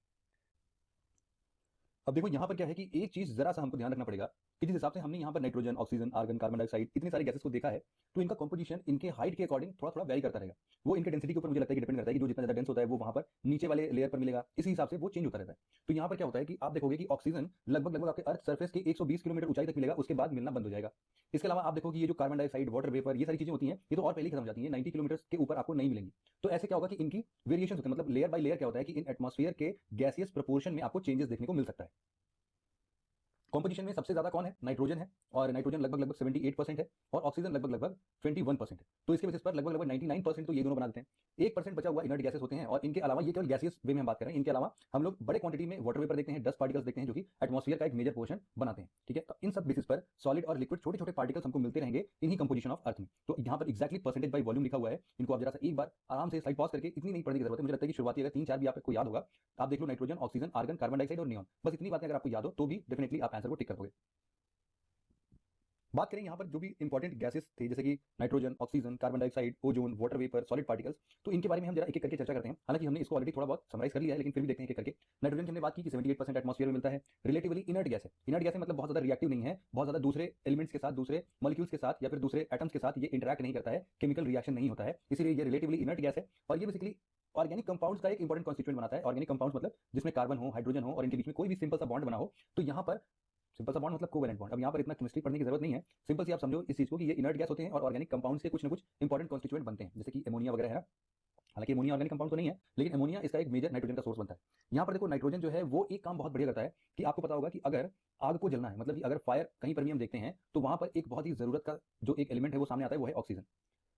अब देखो यहाँ पर क्या है कि एक चीज जरा सा हमको ध्यान रखना पड़ेगा कि जिस हिसाब से हमने यहाँ पर nitrogen, oxygen, argon, carbon dioxide इतने सारे गैसेस को देखा है, तो इनका कंपोजिशन इनके हाइट के अकॉर्डिंग थोड़ा थोड़ा वेरी करता रहेगा। वो इनके डेंसिटी के ऊपर मुझे लगता है कि डिपेंड करता है कि जो जितना ज्यादा डेंस होता है वो वहां पर नीचे वाले लेयर पर मिलेगा, इसी हिसाब से वो चेंज होता रहता है। तो यहाँ पर क्या होता है कि आप देखोगे कि ऑक्सीजन लगभग लगभग आपके अर्थ सर्फेस के 120 किलोमीटर ऊंचाई तक मिलेगा, उसके बाद मिलना बंद हो जाएगा। इसके अलावा आप देखो कि ये जो कार्बन डाइऑक्साइड, वाटर वेपर, ये सारी चीजें होती हैं, ये तो और पहले खत्म हो जाती है, 90 किलोमीटर के ऊपर आपको नहीं मिलेंगी। तो ऐसे क्या होगा कि इनकी वेरिएशन होते हैं, मतलब लेयर बाय लेयर क्या होता है कि इन एटमॉस्फेयर के गैसियस प्रोपोर्शन में आपको चेंजेस देखने को मिल सकता है। कॉम्पोजिशन में सबसे ज्यादा कौन है? नाइट्रोजन है, और नाइट्रोजन लगभग 78% है, और ऑक्सीजन लगभग 21% है। तो इसके बेसिस पर लगभग 99% तो ये दोनों बना देते हैं। 1% बचा हुआ इनर्ट गैसेस होते हैं, और इनके अलावा ये केवल गैसियस वे में हम बात कर रहे हैं। इनके अलावा हम लोग बड़े क्वांटिटी में वाटर वेपर देखते हैं, डस्ट पार्टिकल्स देखते हैं, जो कि एटमॉस्फेयर का एक मेजर पोर्शन बनाते हैं। ठीक है, तो इन सब बेसिस पर सॉलिड और लिक्विड छोटे छोटे पार्टिकल्स हमको मिलते रहेंगे इन्हीं कंपोजिशन ऑफ अर्थ में। तो यहाँ पर एक्जैक्टली परसेंटेज बाय वॉल्यूम लिखा हुआ है। इनको आप जरा सा एक बार आराम से स्लाइड पॉज करके, इतनी नहीं पढ़ने की जरूरत है, मुझे लगता है कि शुरुआती अगर 3-4 भी आपको याद होगा, आप देख लो nitrogen, oxygen, argon, carbon dioxide और नियॉन, बस इतनी बातें अगर आपको याद हो तो भी डेफिनेटली आप आंसर को टिक कर दोगे। बात करें यहाँ पर जो भी इंपॉर्टेंट गैसेस थे, जैसे कि nitrogen, oxygen, carbon dioxide, ozone, water vapour, solid particles, तो इनके बारे में हम जरा एक एक करके चर्चा करते हैं। हालांकि हमने इसको ऑलरेडी थोड़ा बहुत समराइज कर लिया है, लेकिन फिर भी देखते हैं एक एक करके। नाइट्रोजन की हमने बात की कि 78% एटमॉस्फेयर में मिलता है, रिलेटिवली इनर्ट गैस है। इनर्ट गैस है मतलब बहुत ज्यादा रिएक्टिव नहीं है, बहुत ज्यादा दूसरे एलिमेंट्स के साथ, दूसरे मॉलिक्यूल्स के साथ या फिर दूसरे एटम्स के साथ ये इंटरैक्ट नहीं करता है, केमिकल रिएक्शन नहीं होता है, इसीलिए ये रिलेटिवली इनर्ट गैस है। और ये बेसिकली ऑर्गेनिक कंपाउंड्स का एक इंपॉर्टेंट कॉन्स्टिट्यूएंट बनाता है। ऑर्गेनिक कंपाउंड्स मतलब जिसमें कार्बन हो, हाइड्रोजन हो और इनके बीच में कोई भी सिंपल सा बॉन्ड बना हो। तो यहाँ पर सिंपल सा बॉन्ड मतलब कोवेलेंट बॉन्ड। अब यहाँ पर इतना केमिस्ट्री पढ़ने की जरूरत नहीं है, सिंपल सी आप समझो इस चीज को कि ये इनर्ट गैस होते हैं और ऑर्गेनिक कंपाउंड्स के कुछ ना कुछ इंपॉर्टेंट कॉन्स्टिट्यूएंट बनते हैं, जैसे कि एमोनिया वगैरह है ना। हालांकि एमोनिया ऑर्गेनिक कंपाउंड तो नहीं है, लेकिन एमोनिया इसका एक मेजर नाइट्रोजन का सोर्स बनता है। यहाँ पर देखो नाइट्रोजन जो है वो एक काम बहुत बढ़िया करता है कि आपको पता होगा कि अगर आग को जलना है, मतलब कि अगर फायर कहीं पर भी हम देखते हैं, तो वहां पर एक बहुत ही जरूरत का जो एक एलिमेंट है वो सामने आता है, वो है ऑक्सीजन।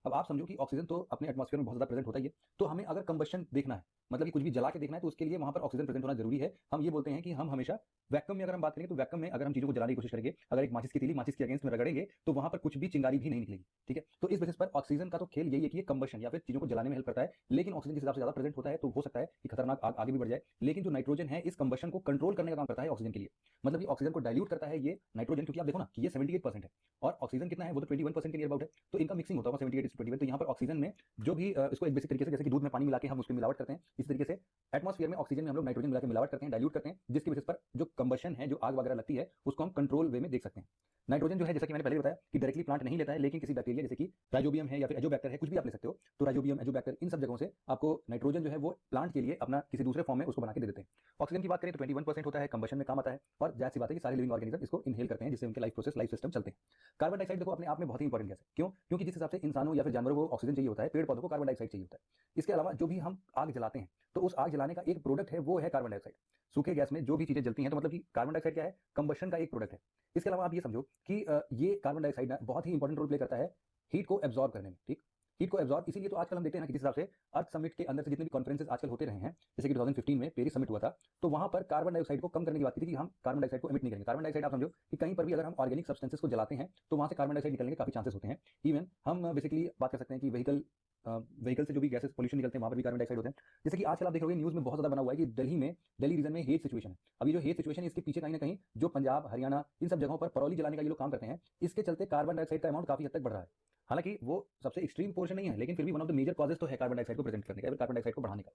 अब आप समझो कि ऑक्सीजन तो अपने एटमॉस्फेयर में बहुत ज्यादा प्रेजेंट होता ही है, तो हमें अगर कंबशन देखना है, मतलब कि कुछ भी जला के देखना है, तो उसके लिए वहां पर ऑक्सीजन प्रेजेंट होना जरूरी है। हम ये बोलते हैं कि हम हमेशा वैक्यूम में अगर हम बात करेंगे, तो वैक्यूम में अगर हम चीजों को जलाने की कोशिश करेंगे, अगर एक माचिस की तीली माचिस के अगेंस्ट में रगड़ेंगे, तो वहां पर कुछ भी चिंगारी भी नहीं निकलेगी। ठीक है, तो इस बेसिस पर ऑक्सीजन का तो खेल यही है कि ये कंबशन या फिर चीजों को जलाने में हेल्प करता है, लेकिन ऑक्सीजन जिस हिसाब से ज्यादा प्रेजेंट होता है तो हो सकता है कि खतरनाक आग आगे भी बढ़ जाए। लेकिन जो नाइट्रोजन है इस कंबशन को कंट्रोल करने का काम करता है ऑक्सीजन के लिए, मतलब कि ऑक्सीजन को डाइल्यूट करता है ये नाइट्रोजन, क्योंकि आप देखो ना कि ये 78% है और ऑक्सीजन कितना है, वो तो 21% के नियर अबाउट है, तो इनका मिक्सिंग होता होगा 78-21। तो यहाँ पर ऑक्सीजन में जो भी इसको एक बेसिक तरीके से, जैसे कि दूध में पानी मिला के हम उसमें मिलावट करते हैं, इस तरीके से एटमॉस्फेयर में ऑक्सीजन में हम लोग नाइट्रोजन मिला के मिलावट करते हैं, डाइल्यूट करते हैं, जिसकी बेसिस पर जो कंबशन है, जो आग वगैरह लगती है, उसको हम कंट्रोल वे में देख सकते हैं। नाइट्रोजन जो है, जैसा कि मैंने पहले बताया कि डायरेक्टली प्लांट नहीं लेता है, लेकिन किसी बैक्टीरिया जैसे कि राइजोबियम है या फिर एजोबैक्टर है, कुछ भी आप ले सकते हो, तो राइजोबियम, एजोबैक्टर, इन सब जगहों से आपको नाइट्रोजन जो है वो प्लांट के लिए अपना किसी दूसरे फॉर्म में उसको बना के दे देते हैं। ऑक्सीजन की बात करें तो 21% होता है, कंबशन में काम आता है, और जाहिर सी बात है कि सारे लिविंग ऑर्गेनिज्म इसको इनहेल करते हैं, जिससे उनके लाइफ प्रोसेस, लाइफ सिस्टम चलते हैं। कार्बन डाइऑक्साइड देखो अपने आप में बहुत ही इंपॉर्टेंट गैस है। क्यों? क्योंकि जिस हिसाब से इंसानों या फिर जानवरों को ऑक्सीजन चाहिए होता है, पेड़ पौधों को कार्बन डाइऑक्साइड चाहिए होता है। इसके अलावा जो भी हम आग जलाते हैं, तो उस आग जलाने का एक प्रोडक्ट है, वो है कार्बन डाइऑक्साइड। सूखे गैस में जो भी चीजें जलती हैं, तो मतलब कि कार्बन डाइऑक्साइड क्या है? कंबशन का एक प्रोडक्ट है। इसके अलावा आप ये समझो कि ये कार्बन डाइऑक्साइड ना बहुत ही इंपॉर्टेंट रोल प्ले करता है हीट को एब्जॉर्ब करने में। ठीक, हीट को एब्जॉर्ब, इसीलिए तो आजकल हम देखते हैं ना कि जिस हिसाब से अर्थ समिट के अंदर से जितने भी कॉन्फ्रेंसेस आजकल होते रहे हैं, जैसे कि 2015 में पेरिस समिट हुआ था, तो वहां पर कार्बन डाइऑक्साइड को कम करने की बात की थी कि हम कार्बन डाइऑक्साइड को एमिट नहीं करेंगे। कार्बन डाइऑक्साइड आप समझो कि कहीं पर भी अगर हम ऑर्गेनिक सब्सटेंसेस को जलाते हैं, तो वहां से कार्बन डाइऑक्साइड निकलने के काफी चांसेस होते हैं। इवन हम बेसिकली बात कर सकते हैं कि व्हीकल से जो भी गैसेस पोल्यूशन निकलते हैं, वहां पर भी कार्बन डाइऑक्साइड होते हैं। जैसे कि आजकल आप देखोगे न्यूज में बहुत ज्यादा बना हुआ है कि दिल्ली रीजन में हेट सिचुएशन है। अभी जो हेट सिचुएशन है, इसके पीछे कहीं ना कहीं जो पंजाब, हरियाणा, इन सब जगहों पर परौली जलाने का ये लोग काम करते हैं, इसके चलते कार्बन डाइऑक्साइड का अमाउंट काफी हद तक बढ़ रहा है। हालांकि वो सबसे एक्सट्रीम पोर्शन नहीं है, लेकिन फिर भी one of the major causes तो है कार्बन डाइऑक्साइड को प्रेजेंट करने का, कार्बन डाइऑक्साइड को बढ़ाने का।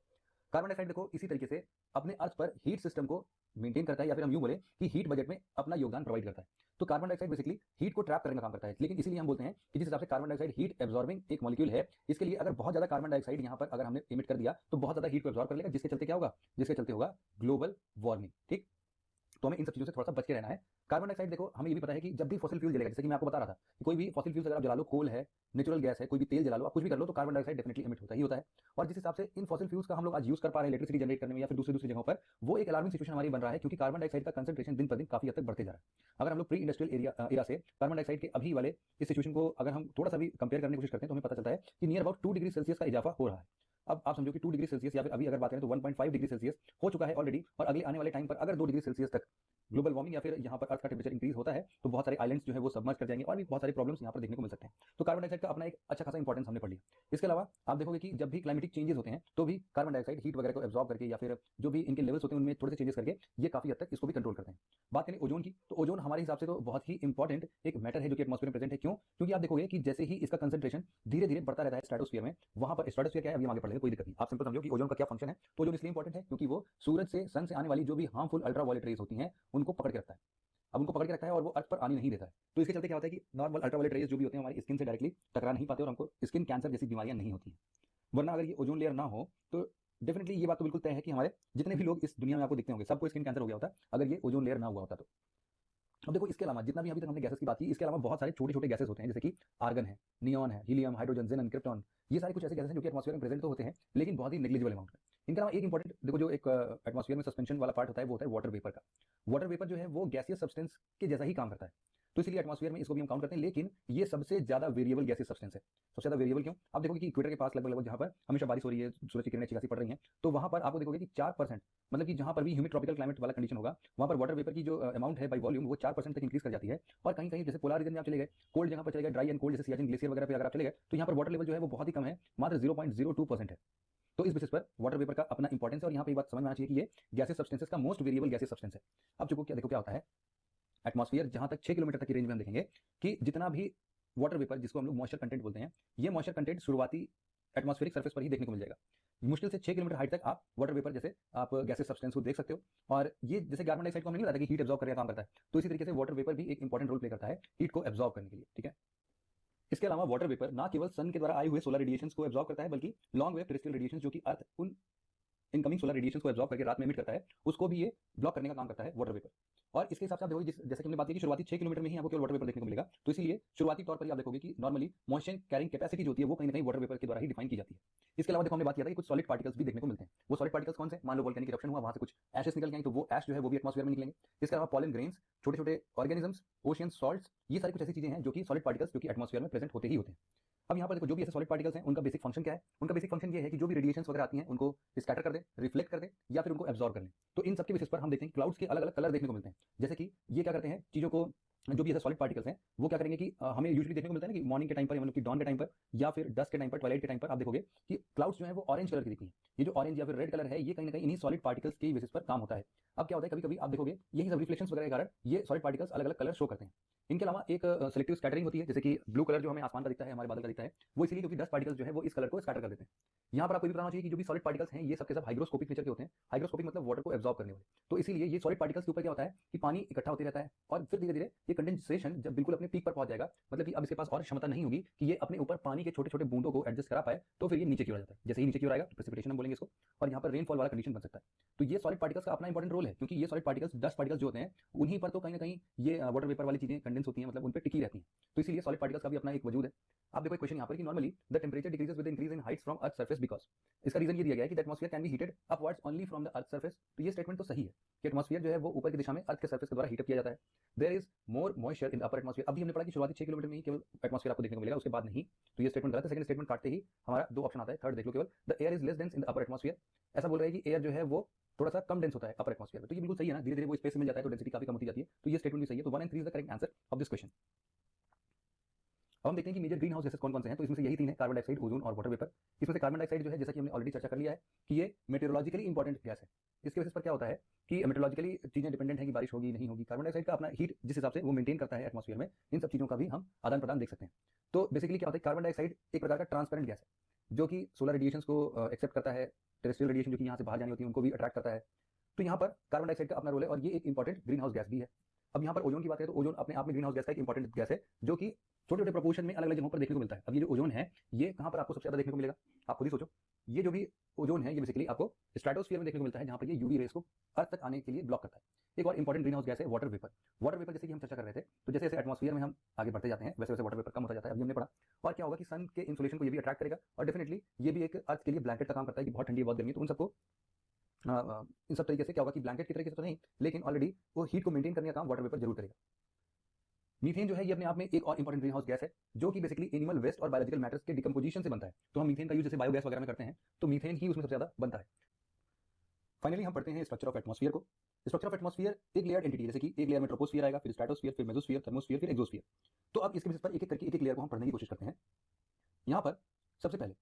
कार्बन डाइऑक्साइड देखो इसी तरीके से अपने अर्थ पर हीट सिस्टम को मेंटेन करता है, या फिर हम यूं बोले कि हीट बजट में अपना योगदान प्रोवाइड करता है। तो कार्बन डाइऑक्साइड बेसिकली हीट को ट्रैप करने का काम करता है, लेकिन इसीलिए हम बोलते हैं कि जिस हिसाब से कार्बन डाइऑक्साइड हीट एब्जॉर्बिंग एक मॉलिक्यूल है, इसके लिए अगर बहुत ज्यादा कार्बन डाइऑक्साइड यहाँ पर अगर हमने इमिट कर दिया, तो बहुत ज्यादा हीट को एब्जॉर्ब कर लेगा, जिसके चलते क्या होगा? जिसके चलते होगा ग्लोबल वार्मिंग। ठीक, तो हमें इन सब चीजों से थोड़ा सा बच के रहना है। कार्बन डाइऑक्साइड देखो हमें ये भी पता है कि जब भी फॉसिल फ्यूल जलेगा, जैसे कि मैं आपको बता रहा था कि कोई भी फॉसिल फ्यूल अगर आप जला लो, कोल है, नेचुरल गैस है, कोई भी तेल जला लो, आप कुछ भी कर लो, तो कार्बन डाइऑक्साइड डेफिनेटली एमिट होता ही होता है। और जिस हिसाब से इन फॉसिल फ्यूल्स का हम लोग आज यूज कर पा रहे हैं इलेक्ट्रिसिटी जनरेट करने में या फिर दूसरी जगहों पर, वो एक अलार्मिंग सिचुएशन हमारी बन रहा है, क्योंकि कार्बन डाइऑक्साइड का कंसंट्रेशन दिन पर दिन काफी हद तक बढ़ते जा रहा है। अगर हम लोग प्री इंडस्ट्रियल एरा से कार्बन डाइऑक्साइड के अभी वाले इस सिचुएशन को अगर हम थोड़ा सा भी कंपेयर करने की कोशिश करते हैं, तो हमें पता चलता है कि नियर अबाउट 2 डिग्री सेल्सियस का इजाफा हो रहा है। अब आप समझो कि 2 डिग्री सेल्सियस या फिर अभी अगर बात करें तो 1.5 डिग्री सेल्सियस हो चुका है ऑलरेडी, और अगले आने वाले टाइम पर अगर 2 डिग्री सेल्सियस तक ग्लोबल वार्मिंग या फिर यहाँ पर अर्थ का टेम्परेचर इंक्रीज होता है, तो बहुत सारे आइलैंड्स जो है वो सबमर्ज कर जाएंगे और भी बहुत सारे प्रॉब्लम्स यहाँ पर देखने को मिल सकते हैं। तो कार्बन डाइऑक्साइड का अपना एक अच्छा खासा इंपॉर्टेंस हमने पढ़ लिया। इसके अलावा आप देखोगे कि जब भी क्लाइमेटिक चेंजेस होते हैं, तो भी कार्बन डाइऑक्साइड हीट वगैरह को एब्जॉर्ब करके या फिर जो भी इनके लेवल्स होते हैं उनमें थोड़े से चेंजेस करके ये काफी हद तक इसको भी कंट्रोल करते हैं। बात करें ओजोन की, तो ओजोन हमारे हिसाब से तो बहुत ही इंपॉर्टेंट एक मैटर है जो कि एटमॉस्फेयर में प्रेजेंट है। क्यों? क्योंकि आप देखोगे कि जैसे ही इसका कंसंट्रेशन धीरे धीरे बढ़ता रहता है स्ट्रेटोस्फीयर में, वहां पर स्ट्रेटोस्फीयर क्या है अभी हम आगे पढ़ लेंगे, कोई दिक्कत नहीं। आप सिंपल समझो कि ओजोन का क्या फंक्शन है। तो ओजोन इसलिए इंपॉर्टेंट है क्योंकि वो सूरज से, सन से आने वाली जो भी हार्मफुल अल्ट्रावायलेट रेज होती हैं उनको पकड़ के रखता है। अब उनको पकड़ के रखता है और वो अर्थ पर आने नहीं देता है। तो इसके चलते क्या होता है कि नॉर्मल अल्ट्रावायलेट रेज जो भी होते हैं हमारी स्किन से डायरेक्टली टकरा नहीं पाते और हमको स्किन कैंसर जैसी बीमारियां नहीं होती हैं। वरना अगर ये ओजोन लेयर ना हो तो डेफिनेटली ये बात तो बिल्कुल तय है कि हमारे जितने भी लोग इस दुनिया में आपको दिखते होंगे सबको स्किन कैंसर हो गया होता अगर ये ओजोन लेयर ना हुआ होता तो। अब देखो इसके अलावा जितना भी अभी तक हमने गैसेस की बात की, इसके अलावा बहुत सारे छोटे छोटे गैसेस होते हैं, जैसे कि आर्गन है, नियॉन है, हीलियम, हाइड्रोजन, जेनन, क्रिप्टॉन, ये सारे कुछ ऐसे गैसेस हैं जो कि एटमॉस्फेयर में प्रेजेंट तो होते हैं लेकिन बहुत ही नेग्लिजिबल अमाउंट में। इनके अलावा एक इंपॉर्टेंट देखो, जो एक एटमॉस्फेयर में सस्पेंशन वाला पार्ट होता है वो होता है वाटर वेपर का। वाटर वेपर जो है वो गैसियस सब्सटेंस के जैसा ही काम करता है, तो इसलिए एटमॉस्फेयर में इसको भी हम काउंट करते हैं, लेकिन ये सबसे ज्यादा वेरिएबल गैसियस सब्सटेंस है। सबसे ज्यादा वेरिएबल क्यों? आप देखोगे कि इक्वेटर के पास लगभग लगभग जहां पर हमेशा बारिश हो रही है, सूरज की किरणें अच्छी खासी पड़ रही हैं, तो वहां पर आपको देखोगे कि 4%, मतलब कि जहां पर भी ह्यूमिड ट्रॉपिकल क्लाइमेट वाला कंडीशन होगा वहां पर वाटर वेपर की जो अमाउंट है बाई वॉल्यूम वो 4% तक इंक्रीज कर जाती है। और कहीं कहीं जैसे पोलर रीजन में आप चले गए, कोल्ड जगह पर चले गए, ड्राई एंड कोल्ड जैसे सियाचिन ग्लेशियर वगैरह पे अगर आप चले गए, तो यहाँ पर वाटर लेवल जो है वो बहुत ही कम है, मात्र 0.02% है। तो इस बेसिस पर वाटर वेपर का अपना इंपॉर्टेंस है, और यहाँ पे बात समझ में आना चाहिए कि ये गैसेस सब्सटेंसेस का मोस्ट वेरिएबल गैसेस सब्सटेंस है। अब देखो क्या होता है, एटमॉस्फेयर जहां तक 6 किलोमीटर तक की रेंज में हम देखेंगे कि जितना भी वाटर वेपर, जिसको हम लोग मॉइस्चर कंटेंट बोलते हैं, ये मॉइस्चर कंटेंट शुरुआती एटमॉस्फेरिक सरफेस पर ही देखने को मिल जाएगा। मुश्किल से 6 किलोमीटर हाइट तक आप वाटर वेपर जैसे आप गैसेस सब्सटेंस को देख सकते हो। और ये जैसे कार्बन डाइऑक्साइड को हमने नहीं बताया कि हीट एब्जॉर्ब करने का काम करता है, तो इसी तरीके से वाटर वेपर भी एक इंपॉर्टेंट रोल प्ले करता है हीट को एब्जॉर्ब करने के लिए, ठीक है। इसके अलावा वाटर वेपर ना केवल सन के द्वारा आए हुए सोलर रेडिएशंस को एब्जॉर्ब करता है, बल्कि लॉन्ग वेव टेरेस्ट्रियल रेडिएशंस जो कि अर्थ उन इनकमिंग सोलर रेडिएशंस को एब्जॉर्ब करके रात में एमिट करता है, उसको भी ये ब्लॉक करने का काम करता है वाटर वेपर। और इसके हिसाब से आप देखोगे जैसे कि हमने बात की कि शुरुआती 6 किलोमीटर में ही आपको केवल वाटर वेपर देखने को मिलेगा, तो इसीलिए शुरुआती तौर पर ही आप देखोगे कि नॉर्मली मॉइस्चर कैरिंग कैपेसिटी जो होती है वो कहीं ना कहीं वाटर वेपर के द्वारा ही डिफाइन की जाती है। इसके अलावा देखो हमने बात किया था कि कुछ सॉलिड पार्टिकल्स भी देखने को मिलते हैं। वो सॉलिड पार्टिकल्स कौन से? मान लो वोल्केनिक इरप्शन हुआ, वहां से कुछ एशेस निकल गए, तो वो एश जो है वो भी एटमॉस्फेयर में निकलेंगे। इसके अलावा पॉलन ग्रेन्स, छोटे छोटे ऑर्गेनिजम्स, ओशियन सॉल्ट्स, ये सारी कुछ ऐसी चीजें हैं जो कि सॉलिड पार्टिकल्स जो कि एटमॉस्फेयर में प्रेजेंट होते ही होते हैं। अब यहाँ पर देखो जो भी ऐसे सॉलिड पार्टिकल्स हैं उनका बेसिक फंक्शन क्या है? उनका बेसिक फंक्शन ये है कि जो भी रेडिएशंस वगैरह आती हैं उनको स्कैटर कर दे, रिफ्लेक्ट कर दे, या फिर उनको एब्जॉर्ब कर ले। तो इन सबके बेसिस पर हम देखते हैं क्लाउड्स के अलग अलग कलर देखने को मिलते हैं। जैसे कि ये क्या करते हैं, चीजों को, जो भी ऐसे सॉलिड पार्टिकल्स हैं वो क्या करेंगे कि हमें यूजुअली देखने को मिलता है ना कि मॉर्निंग के टाइम पर, मतलब कि डॉन के टाइम पर, या फिर डस्क के टाइम पर, ट्वाइलाइट के टाइम पर आप देखोगे कि क्लाउड्स जो है वो ऑरेंज कलर की दिखती हैं। ये जो ऑरेंज या फिर रेड कलर है ये कहीं ना कहीं इन्हीं सॉलिड पार्टिकल्स के बेसिस पर काम होता है। अब क्या होता है, कभी कभी आप देखोगे यही सब रिफ्लेक्शंस वगैरह के कारण ये सॉलिड पार्टिकल्स अलग अलग कलर शो करते हैं। इनके अलावा एक सेलेक्टिव स्कैटरिंग होती है, जैसे कि ब्लू कलर जो हमें आसमान का दिखता है, हमारे बादल का दिखता है, वो इसलिए क्योंकि डस्ट पार्टिकल्स जो है वो इस कलर को स्कैटर कर देते हैं। यहाँ पर आपको भी बताना चाहिए कि जो भी सॉलिड पार्टिकल्स हैं ये सबके सब हाइग्रोस्कोपिक नेचर के होते हैं। हाइग्रोस्कोपिक मतलब वाटर को एब्जॉर्ब करने वाले। तो इसीलिए ये सॉलिड पार्टिकल्स के ऊपर क्या होता है कि पानी इकट्ठा होते रहता है, और फिर धीरे धीरे ये कंडेंसेशन जब बिल्कुल अपने पीक पर पहुंच जाएगा, मतलब कि अब इसके पास और क्षमता नहीं होगी कि ये अपने ऊपर पानी के छोटे छोटे बूंदों को एडजस्ट करा पाए, तो फिर ये नीचे की ओर आ जाता है। जैसे ही नीचे की ओर आएगा तो प्रेसिपिटेशन हम बोलेंगे इसको, और यहाँ पर रेनफॉल वाला कंडीशन बन सकता है। तो ये सॉलिड पार्टिकल्स का अपना इंपॉर्टेंट रोल है, क्योंकि ये सॉलिड पार्टिकल्स, डस्ट पार्टिकल्स जो होते हैं उन्हीं पर तो कहीं ना कहीं ये वाटर वेपर वाली चीजें कंडेंस होती हैं, मतलब उन पर टिकी रहती हैं। तो इसलिए सॉलिड पार्टिकल्स का भी अपना एक वजूद है। आप देखो एक क्वेश्चन यहाँ पर कि normally the temperature decreases with increase in Heights from earth surface because, इसका रीजन ये दिया गया है कि the atmosphere can be heated upwards only from the earth surface. तो ये स्टेटमेंट तो सही है कि एटमॉस्फेयर जो है वो ऊपर की दिशा में अर्थ के सरफेस के द्वारा हीटअप किया जाता है। There is more moisture in the upper atmosphere. अभी हमने पढ़ा कि शुरुआती 6 किलोमीटर में ही केवल एटमॉस्फेयर आपको देखने को मिलेगा, उसके बाद नहीं। तो ये स्टेटमेंट गलत है। सेकंड स्टेटमेंट काटते ही हमारा दो ऑप्शन आता है, थर्ड देख लो केवल, the air is less dense in the upper atmosphere. ऐसा बोल रहा है कि एयर जो है वो थोड़ा सा कम डेंस होता है अपर एटमॉस्फेयर में। तो ये बिल्कुल सही है ना, धीरे धीरे वो स्पेस में मिल जाता है तो डेंसिटी काफी कम होती जाती है। तो ये स्टेटमेंट भी सही है। तो 1 and 3 is the correct answer of this question. अब हम देखते हैं कि मेजर ग्रीन हाउस गैसेस कौन कौन से हैं। तो इसमें से यही तीन है, कार्बन डाइऑक्साइड, ओजोन और वाटर वेपर। इसमें से कार्बन डाइऑक्साइड जो है, जैसा कि हमने ऑलरेडी चर्चा कर लिया है कि ये मेटेरोलॉजिकली इंपॉर्टेंट गैस है। इसके बेसिस पर क्या होता है कि मेटेरोलॉजिकली चीजें डिपेंडेंट है कि बारिश होगी नहीं होगी। कार्बन डाइऑक्साइड का अपना हीट जिस हिसाब से वो मेंटेन करता है एटमॉस्फेयर में, इन सब चीजों का भी हम आदान प्रदान देख सकते हैं। तो बेसिकली क्या होता है, कार्बन डाइऑक्साइड एक प्रकार का ट्रांसपेरेंट गैस है जो कि सोलर रेडिएशंस को एक्सेप्ट करता है, टेरेस्ट्रियल रेडिएशन जो कि यहाँ से बाहर जानी होती है उनको भी अट्रैक्ट करता है। तो यहाँ पर कार्बन डाइऑक्साइड का अपना रोल है, और ये एक इंपॉर्टेंट ग्रीन हाउस गैस भी है। अब यहाँ पर ओजोन की बात करें तो ओजोन अपने आप में ग्रीन हाउस गैस का एक इंपॉर्टेंट गैस है, जो कि छोटे छोटे प्रोपोर्शन में अलग अलग जगहों पर देखने को मिलता है। अब ये जो ओजोन है ये कहाँ पर आपको सबसे ज्यादा देखने को मिलेगा, आप खुद ही सोचो। ये जो भी ओजोन है ये बेसिकली आपको स्ट्रेटोस्फीयर में देखने को मिलता है, जहाँ पर ये यूवी रेस को अर्थ तक आने के लिए ब्लॉक करता है। एक और इंपॉर्टेंट ग्रीन हाउस गैस है वाटर वेपर। वाटर वेपर जैसे कि हम चर्चा कर रहे थे, तो जैसे जैसे एटमॉस्फेयर में हम आगे बढ़ते जाते हैं वैसे वैसे वाटर वेपर कम होता जाता है। अभी हमने पढ़ा। और क्या होगा कि सन के इंसोलेशन को ये भी अट्रैक्ट करेगा, और डेफिनेटली ये भी एक अर्थ के लिए ब्लैंकेट का काम करता है कि बहुत ठंडी है बहुत गर्मी है, तो उन सबको इन सब तरीके से क्या होगा कि ब्लैंकेट की तरीके से तो नहीं, लेकिन ऑलरेडी वो हीट को मेंटेन करने का काम वाटर वेपर जरूर करेगा। मीथेन जो है ये अपने आप में एक और इंपॉर्टेंट ग्रीन हाउस गैस है, जो कि बेसिकली एनिमल वेस्ट और बायोलॉजिकल मैटर्स के डिकम्पोजिशन से बनता है। तो हम मीथेन का यूज जैसे बायोगैस वगैरह में करते हैं, तो मीथेन ही उसमें सबसे ज्यादा बनता है। फाइनली हम पढ़ते हैं स्ट्रक्चर ऑफ एटमॉस्फेयर को। स्ट्रक्चर ऑफ एटमॉस्फेयर एक लेयर एंटिटी, जैसे कि एक लेयर में ट्रोपोस्फियर आएगा, फिर स्ट्रेटोस्फियर, फिर मेसोस्फियर, थर्मोस्फियर, फिर एक्सोस्फियर। तो अब इसके बेसिस पर एक एक करके एक एक लेयर को हम पढ़ने की कोशिश करते हैं। यहाँ पर सबसे पहले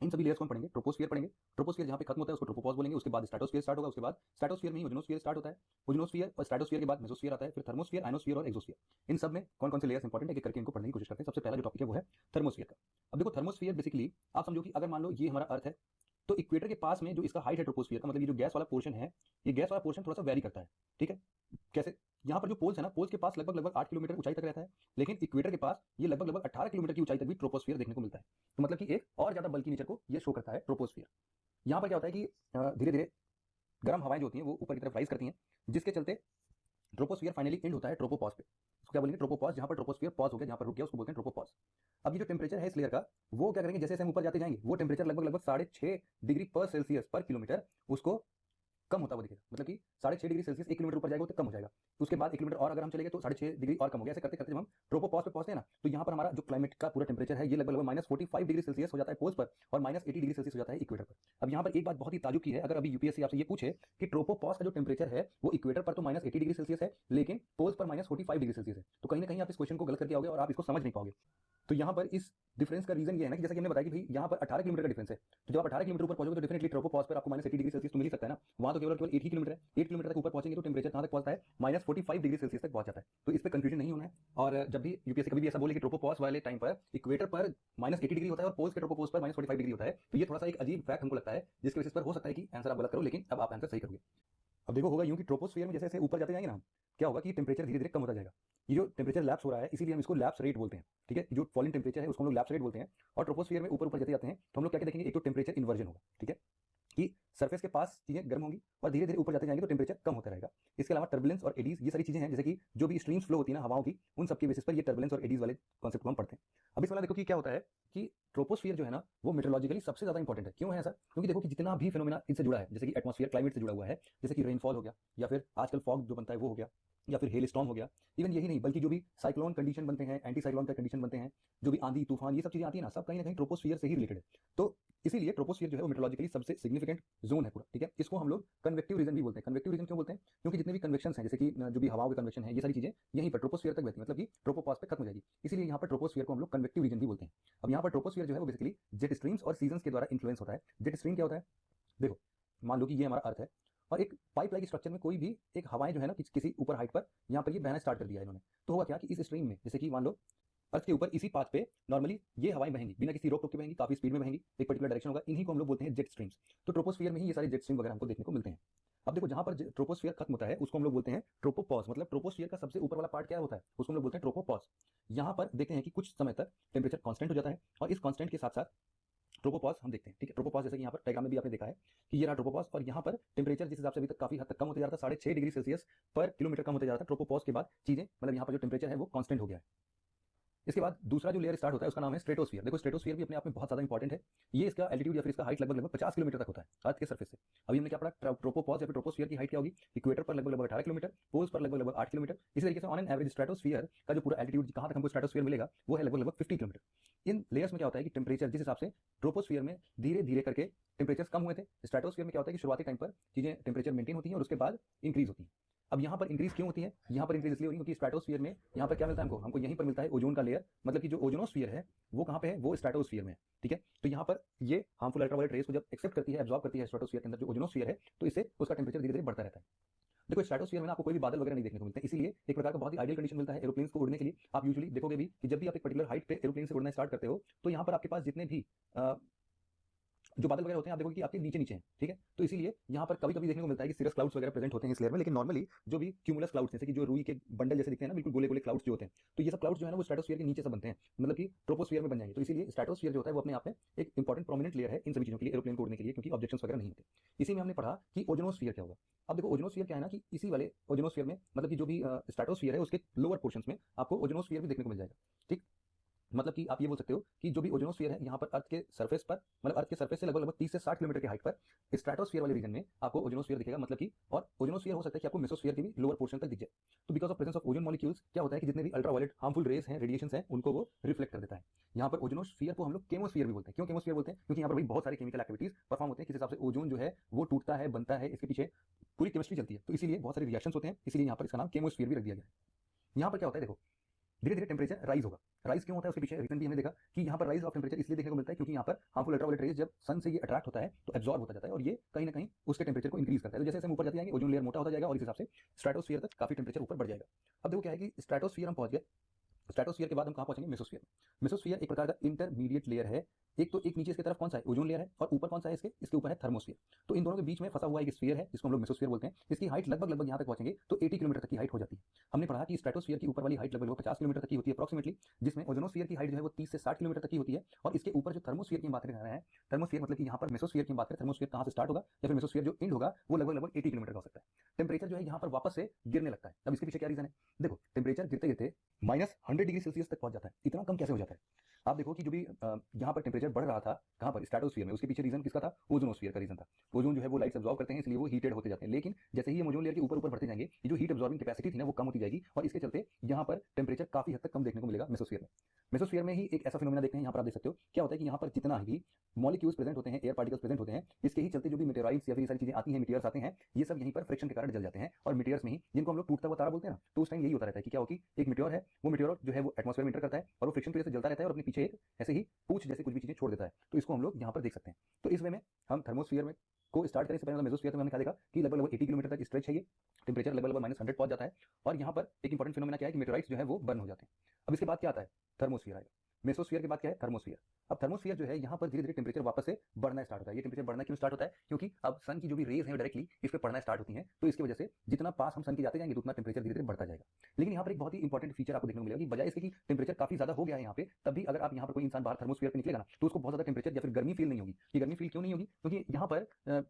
इन सभी लेयर्स को हम पढ़ेंगे। ट्रोपोस्फियर पढ़ेंगे, ट्रोपोस्फियर जहाँ पे खत्म होता है उसको ट्रोपोपॉज बोलेंगे। उसके बाद स्ट्रेटोस्फियर स्टार्ट होगा, उसके बाद स्ट्रेटोस्फियर में ही ओजोनोस्फियर स्टार्ट होता है। ओजोनोस्फियर और स्ट्रेटोस्फियर के बाद मेसोस्फियर आता है, फिर थर्मोस्फियर, आयनोस्फियर और एक्सोस्फियर। इन सब में कौन कौन से लेयर्स इंपॉर्टेंट है एक करके इनको पढ़ने की कोशिश करते हैं। सबसे पहला जो टॉपिक है वो है थर्मोस्फियर का। अब देखो थर्मोस्फियर बेसिकली आप समझो कि अगर मान लो ये हमारा अर्थ है, तो इक्वेटर के पास में जो इसका हाइट है ट्रोपोस्फियर का, मतलब ये जो गैस वाला पोर्शन है, ये गैस वाला पोर्शन थोड़ा सा वेरी करता है। ठीक है, कैसे? यहाँ पर जो पोल्स है ना, पोल्स के पास लगभग लगभग 8 किलोमीटर ऊंचाई तक रहता है, लेकिन इक्वेटर के पास ये लगभग लगभग 18 किलोमीटर की ऊंचाई तक भी ट्रोपोस्फियर देखने को मिलता है। तो मतलब कि एक और ज्यादा बल्कि नेचर को ये शो करता है ट्रोपोस्फियर। यहाँ पर क्या होता है कि धीरे धीरे गर्म हवाएं जो होती हैं वो ऊपर की तरफ राइज करती हैं, जिसके चलते ट्रोपोस्फियर फाइनली एंड होता है ट्रोपोपॉज पे। उसको क्या बोलेंगे? ट्रोपोपॉज। जहां पर ट्रोपोस्फियर पॉज हो गया, जहां पर रुक गया, उसको बोलते हैं ट्रोपोपॉज। अब ये जो टेम्परेचर है इस लेयर का, वो क्या करेंगे, जैसे हम ऊपर जाते जाएंगे वो टेम्परेचर लगभग 6.5 डिग्री पर सेल्सियस पर किलोमीटर उसको कम होता हुआ दिखेगा। मतलब कि 6.5 डिग्री सेल्सियस 1 किलोमीटर ऊपर जाएगा तो कम हो जाएगा। उसके बाद 1 किलोमीटर और अगर हम चले गए तो 6.5 डिग्री और कम हो गया। ऐसे करते करते जब हम ट्रोपोपॉज पे पहुंचते हैं ना, तो यहाँ पर हमारा जो क्लाइमेट का पूरा टेम्परेचर है ये लगभग -45 डिग्री सेल्सियस हो जाता है पोल्स पर और -80 डिग्री सेल्सियस हो जाता है इक्वेटर पर। अब यहाँ पर एक बात बहुत ही ताजुब की है, अगर अभी यूपीएससी आपसे ये पूछे कि ट्रोपोपॉज का जो टेम्परेचर है वो इक्वेटर पर तो -80 डिग्री सेल्सियस है, लेकिन पोल्स पर -45 डिग्री सेल्सियस है, तो कहीं ना कहीं आप इस क्वेश्चन को गलत करके आओगे और आप इसको समझ नहीं पाओगे। तो यहाँ पर इस डिफरेंस का रीजन ये है ना कि जैसा कि हमने बताया कि भाई यहाँ पर 18 किलोमीटर का डिफरेंस है, तो जब आप 18 किलोमीटर ऊपर पहुंचोगे तो डेफिनेटली ट्रोपोपॉज पर आपको -80 डिग्री सेल्सियस तो मिल ही सकता है ना। वहां तो केवल 8 ही किलोमीटर है, 8 किलोमीटर तक ऊपर पहुंचेंगे तो टेम्परेचर कहां तक पहुंचता है? -45 डिग्री सेल्सियस तक पहुंच जाता है। तो इस पे कंफ्यूजन नहीं होना है। और जब भी यूपीएससी कभी भी ऐसा बोले कि ट्रोपोपॉज वाले टाइम पर इक्वेटर पर -80 डिग्री होता है और पोल्स के ट्रोपोपॉज पर -45 डिग्री होता है, तो ये थोड़ा सा एक अजीब फैक्ट हमको लगता है, जिसके बेसिस पर हो सकता है कि आंसर आप गलत करो, लेकिन अब आप आंसर सही करोगे। अब देखो होगा यूं कि ट्रोपोस्फियर में जैसे जैसे ऊपर जाते जाएंगे ना, क्या होगा कि टेम्परेचर धीरे धीरे कम होता जाएगा। ये जो टेम्परेचर लैप्स हो रहा है इसीलिए हम इसको लैप्स रेट बोलते हैं, ठीक है। जो फॉलिंग टेम्परेचर है उसको हम लोग लैप्स रेट बोलते हैं। और ट्रोपोस्फियर में ऊपर ऊपर जाते जाते हैं तो हम लोग क्या क्या देखेंगे, एक तो टेम्परेचर इन्वर्जन होगा, ठीक है, कि सरफेस के पास चीजें गर्म होंगी और धीरे धीरे ऊपर जाते जाएंगे तो टेम्परेचर कम होता रहेगा। इसके अलावा टर्बुलेंस और एडीज, ये सारी चीजें हैं, जैसे कि जो भी स्ट्रीम्स फ्लो होती है ना हवाओं की, उन सबके बेसिस पर ये टर्बुलेंस और एडीज वाले कॉन्सेप्ट को हम पढ़ते हैं। अब इस वाला देखो कि क्या होता है कि ट्रोपोस्फियर जो है ना वो मेट्रोलॉजिकली सबसे ज्यादा इंपॉर्टेंट है। क्यों है ऐसा? क्योंकि देखो कि जितना भी फिनोमेना इनसे जुड़ा है, जैसे कि एटमॉस्फेयर क्लाइमेट से जुड़ा हुआ है, जैसे कि रेनफॉल हो गया या फिर आजकल फॉग जो बनता है वो हो गया या फिर हेल स्टॉर्म हो गया, इवन यही नहीं बल्कि जो भी साइक्लोन कंडीशन बनते हैं, एंटी साइक्लोन का कंडीशन बनते हैं, जो भी आंधी तूफान ये सब चीजें आती है ना, सब कहीं ना कहीं ट्रोपोस्फियर से ही रिलेटेड है। तो इसीलिए ट्रोपोस्फियर जो है वो मेट्रोलॉजिकली सबसे सिग्निफिकेंट जोन है पूरा, ठीक है। इसको हम लोग कन्वेक्टिव रीजन भी बोलते हैं। कन्वेक्टिव रीजन क्यों बोलते हैं? क्योंकि जितने भी कन्वेक्शन हैं, जैसे कि जो भी हवाओं के कन्वेक्शन है, ये सारी चीजें यहीं पर ट्रोपोस्फियर तक बहती है, मतलब कि ट्रोपोपॉज पे खत्म हो जाएगी। इसीलिए यहाँ पर ट्रोपोस्फियर को हम लोग कन्वेक्टिव रीजन भी बोलते हैं। अब यहाँ पर ट्रोपोस्फियर जो है वो बेसिकली जेट स्ट्रीम्स और सीजन्स के द्वारा इन्फ्लुएंस होता है। जेट स्ट्रीम क्या होता है? देखो मान लो कि ये हमारा अर्थ है और एक पाइप लाइक स्ट्रक्चर में कोई भी एक हवाएं जो है ना किसी ऊपर हाइट पर यहाँ पर ये बहना स्टार्ट कर दिया इन्होंने, तो होगा क्या कि इस स्ट्रीम में, जैसे कि मान लो अर्थ के ऊपर इसी पाथ पे नॉर्मली ये हवाएं बहेंगी, बिना किसी रोक टोक के बहेंगी, काफी स्पीड में बहेंगी, एक पर्टिकुलर डायरेक्शन होगा, इन्हीं को हम लोग बोलते हैं जेट स्ट्रीम्स। तो ट्रोपोस्फियर में ही ये सारे जेट स्ट्रीम वगैरह हमको देखने को मिलते हैं। अब देखो जहां पर ट्रोपोस्फियर खत्म होता है उसको हम लोग बोलते हैं ट्रोपोपॉज। मतलब ट्रोपोस्फियर का सबसे ऊपर वाला पार्ट क्या होता है उसको हम लोग बोलते हैं ट्रोपोपॉज। यहाँ पर देखते हैं कि कुछ समय तक टेम्परेचर कांस्टेंट हो जाता है और इस कांस्टेंट के साथ साथ ट्रोपोपॉज हम देखते हैं, ठीक है। ट्रोपोपॉज जैसे कि यहाँ पर डायग्राम में भी आपने देखा है कि ये रहा ट्रोपोपॉज और यहाँ पर टेम्परेचर जिस हिसाब से अभी तक काफी हद तक कम होते जा रहा था, 6.5 डिग्री सेल्सियस पर किलोमीटर कम होते जा रहा था, ट्रोपोपॉज के बाद चीजें मतलब यहाँ पर जो टेम्परेचर है वो कांस्टेंट हो गया है। इसके बाद दूसरा जो लेयर स्टार्ट होता है उसका नाम है स्ट्रेटोस्फियर। देखो स्ट्रेटोस्फियर भी अपने आप में बहुत ज्यादा इंपॉर्टेंट है। ये इसका एल्टीट्यूड या फिर इसका हाइट लगभग 50 किलोमीटर तक होता है अर्थ के सरफेस से। अभी हमने क्या पढ़ा, ट्रोपोपॉज या फिर ट्रोपोस्फियर की हाइट क्या होगी? इक्वेटर पर लगभग 18 किलोमीटर, पोल्स पर लगभग 8 किलोमीटर। इसी तरीके से ऑन एन एवरेज स्ट्रेटोस्फियर का जो पूरा एल्टीट्यूड कहां तक हमको स्ट्रेटोस्फियर मिलेगा वो है लगभग 50 किलोमीटर। इन लेयर्स में क्या होता है कि टेम्परेचर जिस हिसाब से ट्रोपोस्फियर में धीरे धीरे करके टेम्परेचर कम हुए थे, स्ट्रेटोस्फियर में क्या होता है कि शुरुआती टाइम पर चीजें टेम्परेचर मेंटेन होती हैं और उसके बाद इंक्रीज होती हैं। अब यहाँ पर इंक्रीज क्यों होती है? यहाँ पर इंक्रीज इसलिए होगी क्योंकि स्ट्रेटोस्फियर में यहाँ पर क्या मिलता है हमको यहीं पर मिलता है ओजोन का लेयर। मतलब कि जो ओजोनोस्फियर है वो कहाँ पे है? वो स्ट्रेटोस्फियर में है, ठीक है। तो यहाँ पर ये हार्मफुल अल्ट्रावायलेट रेस को जब एक्सेप्ट करती है, एब्जॉर्ब करती है स्ट्रेटोस्फियर के अंदर जो ओजोनोस्फियर है, तो इससे उसका टेम्परेचर धीरे धीरे बढ़ता रहता है। देखो स्ट्रेटोस्फियर में आपको कोई भी बादल वगैरह नहीं देखने को मिलते हैं, इसीलिए एक प्रकार का बहुत ही आइडियल कंडीशन मिलता है एरोप्लेन्स को उड़ने के लिए। आप यूजुअली देखोगे भी कि जब भी आप एक पर्टिकुलर हाइट पे एरोप्लेन से उड़ना स्टार्ट करते हो तो यहाँ पर आपके पास जितने भी जो बादल वगैरह होते हैं आप देखोगे कि आपके नीचे नीचे हैं, ठीक है। तो इसीलिए यहाँ पर कभी कभी देखने को मिलता है कि सिरस क्लाउड्स वगैरह प्रेजेंट होते हैं इस लेयर में, लेकिन नॉर्मली जो भी क्यूमुलस क्लाउड्स जैसे कि जो रुई के बंडल जैसे दिखते हैं ना, बिल्कुल गोले गोले क्लाउड्स जो होते हैं, तो ये सब क्लाउड्स जो है ना वो स्ट्रेटोस्फियर के नीचे से बनते हैं, मतलब कि ट्रोपोस्फियर में बन जाएंगे। तो इसीलिए स्ट्रेटोस्फियर जो होता है वो अपने आप में एक इंपॉर्टेंट प्रोमिनेंट लेयर है इन सभी चीजों के लिए, एरोप्लेन को उड़ने के लिए, क्योंकि ऑब्जेक्शंस वगैरह नहीं होते। इसी में हमने पढ़ा कि ओजोनोस्फियर क्या होगा। अब देखो ओजोनोस्फियर क्या है ना कि इसी वाले ओजोनोस्फियर में मतलब कि जो भी स्ट्रेटोस्फियर है उसके लोअर पोर्शंस में आपको ओजोनोस्फियर भी देखने को मिल जाएगा, ठीक। मतलब कि आप ये बोल सकते हो कि जो भी ओजोनोस्फियर है यहाँ पर अर्थ के सरफेस पर, मतलब अर्थ के सरफेस से लगभग 30 से 60 किलोमीटर की हाइट पर स्ट्रेटोस्फियर वाले रीजन में आपको ओजोनोस्फियर दिखेगा। मतलब कि और ओजोनोस्फियर हो सकता है कि आपको मेसोस्फियर के भी लोअर पोर्शन तक दिख जाए। तो because of presence of ozone molecules क्या होता है कि जितने भी अल्ट्रावायलेट हार्मफुल रेस हैं, रेडिएशंस हैं, उनको वो रिफ्लेक्ट कर देता है। यहाँ पर ओजोनोस्फियर को हम लोग केमोस्फियर भी बोलते हैं। क्यों केमोस्फियर बोलते हैं? क्योंकि यहाँ पर भाई बहुत सारी केमिकल एक्टिविटीज परफॉर्म होते हैं, किस हिसाब से ओजोन जो है वो टूटता है, बनता है, इसके पीछे पूरी केमिस्ट्री चलती है। तो इसीलिए बहुत सारे रिएक्शंस होते हैं, इसलिए यहाँ पर इसका नाम केमोस्फियर भी रख दिया गया है। यहाँ पर क्या होता है देखो धीरे धीरे टेम्परेचर राइज होगा। राइज क्यों होता है उसके पीछे रीजन भी हमने देखा कि यहाँ पर राइज ऑफ टेम्परेचर इसलिए देखने को मिलता है क्योंकि यहाँ पर हार्मफुल अल्ट्रावायलेट रेज जब सन से ये अट्रैक्ट होता है तो एब्जॉर्ब होता जाता है और ये कहीं ना कहीं उसके टेम्परेचर को इंक्रीज करता है। तो जैसे हम ऊपर जाते जाएंगे ओजोन लेयर मोटा होता जाएगा और इस हिसाब से स्ट्रेटोस्फियर तक काफी टेम्परेचर ऊपर बढ़ जाएगा। अब देखो क्या है कि स्ट्रेटोस्फियर हम पहुंच गए, स्ट्रेटोस्फियर के बाद हम कहां पहुंचेंगे? मेसोस्फियर। मेसोस्फियर एक प्रकार का इंटरमीडिएट लेयर है। एक तो एक नीचे इसकी तरफ कौन सा है? ओजोन लेयर है, और ऊपर कौन सा है? इसके ऊपर है थर्मोस्फियर। तो इन दोनों के बीच में फंसा हुआ एक स्फीयर है जिसको हम लोग मेसोस्फियर बोलते हैं। इसकी हाइट लगभग यहाँ तक पहुंचेंगे तो 80 किलोमीटर तक की हाइट हो जाती है। हमने पढ़ा कि स्ट्रेटोस्फियर की ऊपर वाली हाइट लगभग 50 किलोमीटर तक की होती है अप्रॉक्सिमेटली, जिसमें ओजोनोस्फियर की हाइट जो है वो 30 से 60 किलोमीटर तक की होती है। और इसके ऊपर जो थर्मोस्फियर की बात कर रहे हैं, थर्मोस्फियर मतलब कि यहाँ पर मेसोस्फियर की बात करें, थर्मोस्फियर कहाँ से स्टार्ट होगा या फिर मेसोस्फियर जो एंड होगा वो लगभग 80 किलोमीटर का हो सकता है। टेम्परेचर जो है यहाँ पर वापस से गिरने लगता है। अब इसके पीछे क्या रीजन है? देखो टेम्परेचर गिरते गिरते -100 डिग्री सेल्सियस तक पहुंच जाता है। इतना कम कैसे हो जाता है? आप देखो कि जो भी यहाँ पर टेम्परेचर बढ़ रहा था कहाँ पर, स्ट्रेटोस्फीयर में, उसके पीछे रीजन किसका था? ओजोनोस्फीयर का रीजन था। ओजोन जो है वो लाइट एब्जॉर्ब करते हैं, इसलिए वो हीटेड होते जाते हैं। लेकिन जैसे ही ये ओजोन लेयर के ऊपर ऊपर बढ़ते जाएंगे, ये जो हीट एब्जॉर्बिंग कैपेसिटी थी ना वो कम होती जाएगी, और इसके चलते यहाँ पर टेम्परेचर काफी हद तक कम देखने को मिलेगा मेसोस्फीयर में। मेसोस्फीयर में ही एक ऐसा फिनोमेना देखते हैं, यहाँ पर आप देख सकते हो क्या होता है कि यहाँ पर जितना भी मॉलिक्यूल्स प्रेजेंट होते हैं, एयर पार्टिकल्स प्रेजेंट होते हैं, इसके ही चलते जो भी मेटेराइट्स या फिर ये सारी चीजें आती हैं, मीटियर्स आते हैं, ये सब यहीं पर फ्रिक्शन के कारण जल जाते हैं। और मीटियर्स में ही, जिनको हम लोग टूटता हुआ तारा बोलते हैं ना, तो उस टाइम यही होता रहता है कि क्या होगी, एक मीटियोर है, वो मीटियोर जो है वो एटमॉस्फेयर में इंटर करता है और वो फ्रिक्शन की वजह से जलता रहता है और अपने पीछे एक ऐसे ही पूछ जैसे कुछ भी चीजें छोड़ देता है। तो इसको हम लोग यहाँ पर देख सकते हैं। तो इस वे में हम थर्मोस्फीयर में को स्टार्ट करें से पहले मेसोस्फीयर में हमने क्या देखा कि लगभग 80 किलोमीटर तक स्ट्रेच है ये, टेम्परेचर लगभग -100 पहुंच जाता है, और यहाँ पर एक इंपॉर्टेंट फिनोमेना क्या है कि मेटेराइट्स जो है वो बर्न हो जाते हैं। अब इसके बाद क्या आता है? थर्मोस्फीयर आएगा। मेसोस्फीयर के बाद क्या है? थर्मोस्फीयर। अब थर्मोस्फीयर जो है यहाँ पर धीरे धीरे टेम्परेचर वापस से बढ़ना स्टार्ट होता है। ये टेम्परेचर बढ़ना क्यों स्टार्ट होता है? क्योंकि अब सन की जो भी रेज है डायरेक्टली इस पर पड़ना स्टार्ट होती है, तो इसकी वजह से जितना पास हम सन के जाते जाएंगे उतना टेम्परेचर धीरे धीरे बढ़ता जाएगा। लेकिन यहाँ पर एक बहुत ही इंपॉर्टेंट फीचर आपको देखने को मिलेगा कि बजाय इसके कि टेम्परेचर काफी ज्यादा हो गया है यहाँ पे, तब भी अगर आप यहाँ पर कोई इंसान बाहर थर्मोस्फीयर पे निकलेगा ना, तो उसको बहुत ज्यादा टेम्परेचर या फिर गर्मी फील नहीं होगी। ये गर्मी फील क्यों नहीं होगी? क्योंकि यहाँ पर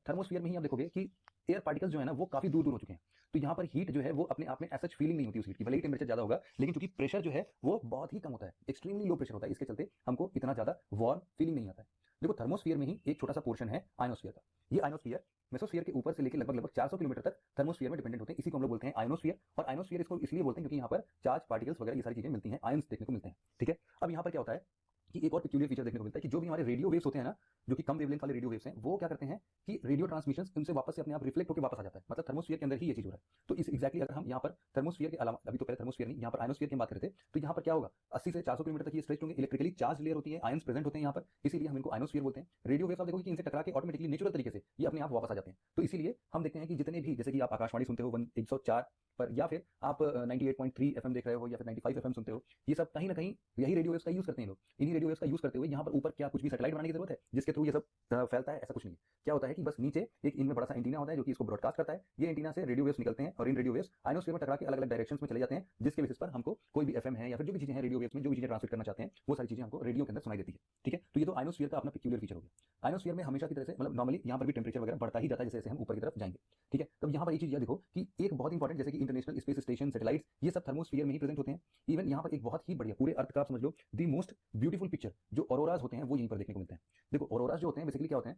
थर्मोस्फीयर में ही आप देखोगे कि एयर पार्टिकल्स जो है ना वो काफी दूर दूर हो चुके हैं, तो यहाँ पर हीट जो है वो अपने आप में ऐसा फीलिंग नहीं होती उस हीट की, भले ही टेम्परेचर ज्यादा होगा, लेकिन क्योंकि प्रेशर जो है वो बहुत ही कम होता है, एक्सट्रीमली लो प्रेशर होता है, इसके चलते हमको इतना ज्यादा वार्म फीलिंग नहीं आता है। देखो थर्मोस्फीयर में ही एक छोटा सा पोर्शन है आयनोस्फीयर का। ये आयनोस्फीयर मेसोस्फीयर के ऊपर से लेकर लगभग 400 किलोमीटर तक थर्मोस्फीयर में डिपेंडेंट होते हैं। इसी को हम लोग बोलते हैं आयनोस्फीयर। और आयनोस्फीयर इसको इसलिए बोलते हैं क्योंकि यहाँ पर चार्ज पार्टिकल्स वगैरह ये सारी चीजें मिलती हैं, आयंस देखने को मिलते हैं। ठीक है, अब यहाँ पर क्या होता है कि एक और पेक्यूलियर फीचर देखने को मिलता है कि जो भी हमारे रेडियो वेव्स होते हैं ना, जो कि कम वेवलेंथ वाले रेडियो वेव्स हैं, वो क्या करते हैं कि रेडियो ट्रांसमिशन उनसे वापस से अपने आप रिफ्लेक्ट होकर वापस आ जाता है। मतलब थर्मोस्फीयर के अंदर ही ये चीज हो रहा है। तो इस एग्जैक्टली अगर हम यहाँ पर थर्मोस्फीयर के अलावा, अभी तो पहले थर्मोस्फीयर नहीं, यहाँ पर आयनोस्फीयर की बात करते हैं, तो यहाँ पर क्या होगा, 80 से 400 किलोमीटर तक ये स्ट्रेच होंगे, इलेक्ट्रिकली चार्ज लेयर होती है, आयंस प्रेजेंट होते हैं यहाँ पर, इसीलिए हम इनको आयनोस्फीयर बोलते हैं। रेडियो वेव्स आप देखोगे कि इनसे टकरा के ऑटोमेटिकली नेचुरल तरीके से ये अपने आप वापस आ जाते हैं। तो इसीलिए हम देखते हैं कि जितने भी, जैसे कि आप आकाशवाणी सुनते हो 104 पर, या फिर आप 98.3 FM देख रहे हो, या फिर 95 FM सुनते हो, ये सब कहीं ना कहीं यही रेडियो वेव्स का यूज करते हैं लोग। इन्हीं रेडियो वेव्स का यूज करते हुए यहाँ पर ऊपर क्या कुछ भी सैटेलाइट बनाने की जरूरत है जिसके थ्रू ये सब फैलता है? ऐसा कुछ नहीं है। क्या होता है कि बस नीचे एक इनमें बड़ा सा एंटीना होता है जो कि इसको ब्रॉडकास्ट करता है। ये एंटीना से रेडियो वेव्स निकलते हैं और इन रेडियो वेव्स आयनोस्फीयर में टकरा के अलग अलग डायरेक्शंस में चले जाते हैं, जिसके बेसिस पर हमको कोई भी FM है या फिर जो भी चीजें हैं रेडियो वेव्स में जो भी चीजें ट्रांसमिट करना चाहते हैं वो सारी चीजें हमको रेडियो के अंदर सुनाई देती है। ठीक है, तो ये तो आयनोस्फीयर का अपना पेक्यूलियर फीचर हो गया। आयनोस्फीयर में हमेशा की तरह से, मतलब नॉर्मली यहाँ पर भी टेम्परेचर वगैरह बढ़ता ही जाता है जैसे जैसे हम ऊपर की तरफ जाएंगे। ठीक है, तब यहाँ पर एक चीज देखो कि एक बहुत इंपॉर्टेंट, जैसे कि इंटरनेशनल स्पेस स्टेशन, सैटेलाइट्स, ये सब थर्मोस्फीयर में ही प्रेजेंट होते हैं। इवन यहाँ पर एक बहुत ही बढ़िया, पूरे अर्थ का आप समझ लो दी मोस्ट ब्यूटीफुल पिक्चर जो ऑरोराज होते हैं वो यहीं पर देखने को मिलते हैं। देखो ऑरोराज जो होते हैं बेसिकली क्या होते हैं,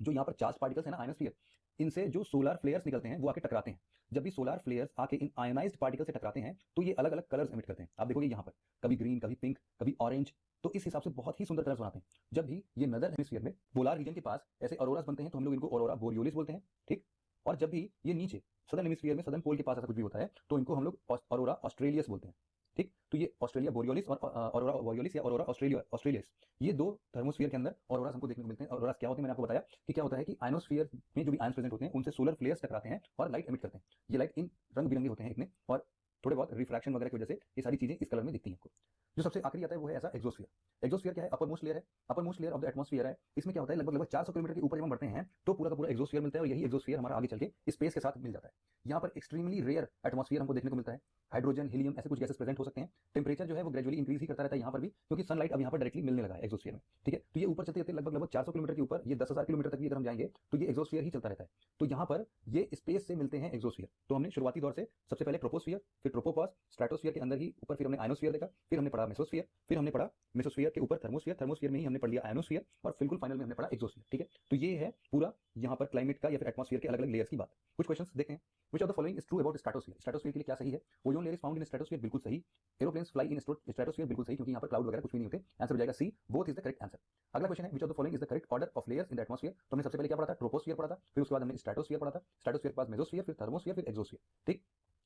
जो यहाँ पर चार्ज पार्टिकल्स है ना आयनोस्फीयर, इनसे जो सोलर फ्लेयर्स निकलते हैं वो आके टकराते हैं। जब भी सोलर फ्लेयर्स आके इन आयोनाइज्ड पार्टिकल से टकराते हैं तो ये अलग अलग कलर्स एमिट करते हैं। आप देखोगे यहाँ पर कभी ग्रीन, कभी पिंक, कभी ऑरेंज, तो इस हिसाब से बहुत ही सुंदर कलर्स बनाते हैं। जब भी ये नदर हेमिस्फीयर में पोलर रीजन के पास ऐसे ऑरोरास बनते हैं तो हम लोग इनको ऑरोरा बोरियोलिस बोलते हैं। ठीक, और जब भी ये नीचे सदर्न हेमिस्फीयर में, सदर्न पोल के पास ऐसा कुछ भी होता है तो इनको हम लोग ऑरोरा ऑस्ट्रेलियस बोलते हैं। ठीक, तो ये ऑस्ट्रेलिया बोरियोलिस और ऑरोरा बोरियोलिस या ऑरोरा ऑस्ट्रेलियस, ये दो थर्मोस्फीयर के अंदर ऑरोरास हमको देखने को मिलते हैं। ऑरोरास क्या होते हैं मैंने आपको बताया कि क्या होता है कि आयनोस्फीयर में जो भी आयंस प्रेजेंट होते हैं उनसे सोलर फ्लेयर्स टकराते हैं और लाइट एमिट करते हैं। ये लाइट इन रंग बिरंगे होते हैं इतने, और थोड़े बहुत रिफ्रैक्शन वगैरह की वजह से ये सारी चीजें इस कलर में दिखती हैं आपको। जो सबसे आखिरी आता है वो है ऐसा एक्सोस्फीयर। एक्सोस्फीयर क्या है? अपर मोस्ट लेयर है, upper most layer of the atmosphere है। इसमें क्या होता है, लगभग 400 किलोमीटर के ऊपर जब हम बढ़ते हैं तो पूरा का पूरा एक्सोस्फीयर मिलता है, और यही एक्सोस्फीयर हमारा आगे चल के स्पेस के साथ मिल जाता है। यहाँ पर एक्सट्रीमली रेयर एटमॉस्फेयर हमको देखने को मिलता है। हाइड्रोजन, हीलियम, ऐसे कुछ गैसेस प्रेजेंट हो सकते हैं। टेम्परेचर जो है वो ग्रेजुअली इंक्रीज ही करता रहता है यहाँ पर भी, क्योंकि सनलाइट अब यहाँ पर डायरेक्टली मिलने लगा है एक्सोस्फीयर में। ठीक है, तो ये ऊपर चलते लगभग 400 किलोमीटर के ऊपर, ये 10,000 किलोमीटर तक भी अगर हम जाएंगे तो ये एक्सोस्फीयर ही चलता रहता है। तो यहाँ पर ये स्पेस से मिलते हैं एक्सोस्फीयर। तो हमने शुरुआती दौर से सबसे पहले ट्रोपोस्फीयर, फिर ट्रोपोपॉज, स्ट्रेटोस्फीयर के अंदर ही ऊपर, फिर हमने आयनोस्फीयर देखा, फिर हमने पढ़ा मेसोस्फीयर, फिर हमने पढ़ा मेसोस्फीयर के ऊपर थर्मोस्फीयर, थर्मोस्फीयर में ही हमने पढ़ लिया आयनोस्फीयर, और बिल्कुल फाइनल में हमने पढ़ा एक्सोस्फीयर। ठीक है, तो ये है पूरा यहाँ पर क्लाइमेट का या फिर एटमॉस्फेयर के अलग अलग लेयर्स की बात। कुछ क्वेश्चंस देखते हैं। Which of the following is true about stratosphere? Stratosphere के लिए क्या सही है? Ozone layer is found in stratosphere, बिल्कुल सही। एरोप्लेन्स फ्लाई इन स्ट्रेटोस्फीयर, बिल्कुल सही, क्योंकि यहाँ पर क्लाउड वगैरह कुछ भी नहीं होते। आंसर हो जाएगा C, both is the correct answer. अगला क्वेश्चन है, which of the following is the correct order of layers in the atmosphere? तो हमने सबसे पहले क्या पढ़ा था? ट्रोपोस्फीयर पढ़ा था, फिर उसके बाद हमने स्ट्रेटोस्फीयर पढ़ा था, स्ट्रेटोस्फीयर के बाद मेसोस्फीयर, फिर थर्मोस्फीयर, फिर एक्सोस्फीयर। ठीक,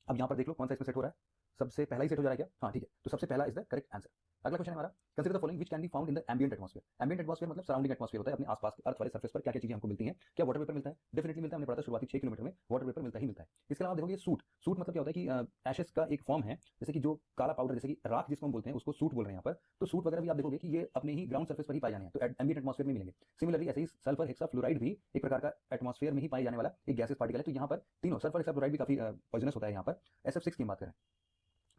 अब यहाँ पर देख लो कौन सा इसमें सेट हो रहा है। सबसे पहला ही सेट हो जा रहा है क्या? हाँ ठीक है, तो सबसे पहला इज द करेक्ट आंसर। अगला क्वेश्चन है हमारा, consider the following which can be found in the ambient atmosphere. Ambient atmosphere मतलब सराउंडिंग एटमॉस्फेयर होता है, अपने आसपास के अर्थ वाले सरफेस पर क्या क्या चीजें हमको मिलती हैं। क्या वाटर वेपर मिलता है? डेफिनेटली मिलता है, हमने पढ़ा था शुरुआती 6 किलोमीटर में वाटर वेपर मिलता ही मिलता है। इसके अलावा देखोगे सूट, सूट मतलब क्या होता है कि एशेस का एक फॉर्म है, जैसे कि जो काला पाउडर, जैसे कि राख जिसको हम बोलते हैं, उसको सूट बोल रहे हैं यहाँ पर। तो सूट वगैरह भी आप देखोगे कि ये अपने ही ग्राउंड सर्फेस पर ही पाए जाने हैं, तो एम्बिएंट एटमॉस्फेयर में मिलेंगे। सिमिलरली ऐसे ही सल्फर हेक्साफ्लोराइड भी एक प्रकार का एटमॉस्फेयर में ही पाए जाने वाला एक गैसेस पार्टिकल है। तो यहाँ पर तीनों, सल्फर हेक्साफ्लोराइड भी काफी पॉइजनस होता है यहाँ पर। SF6 की बात करें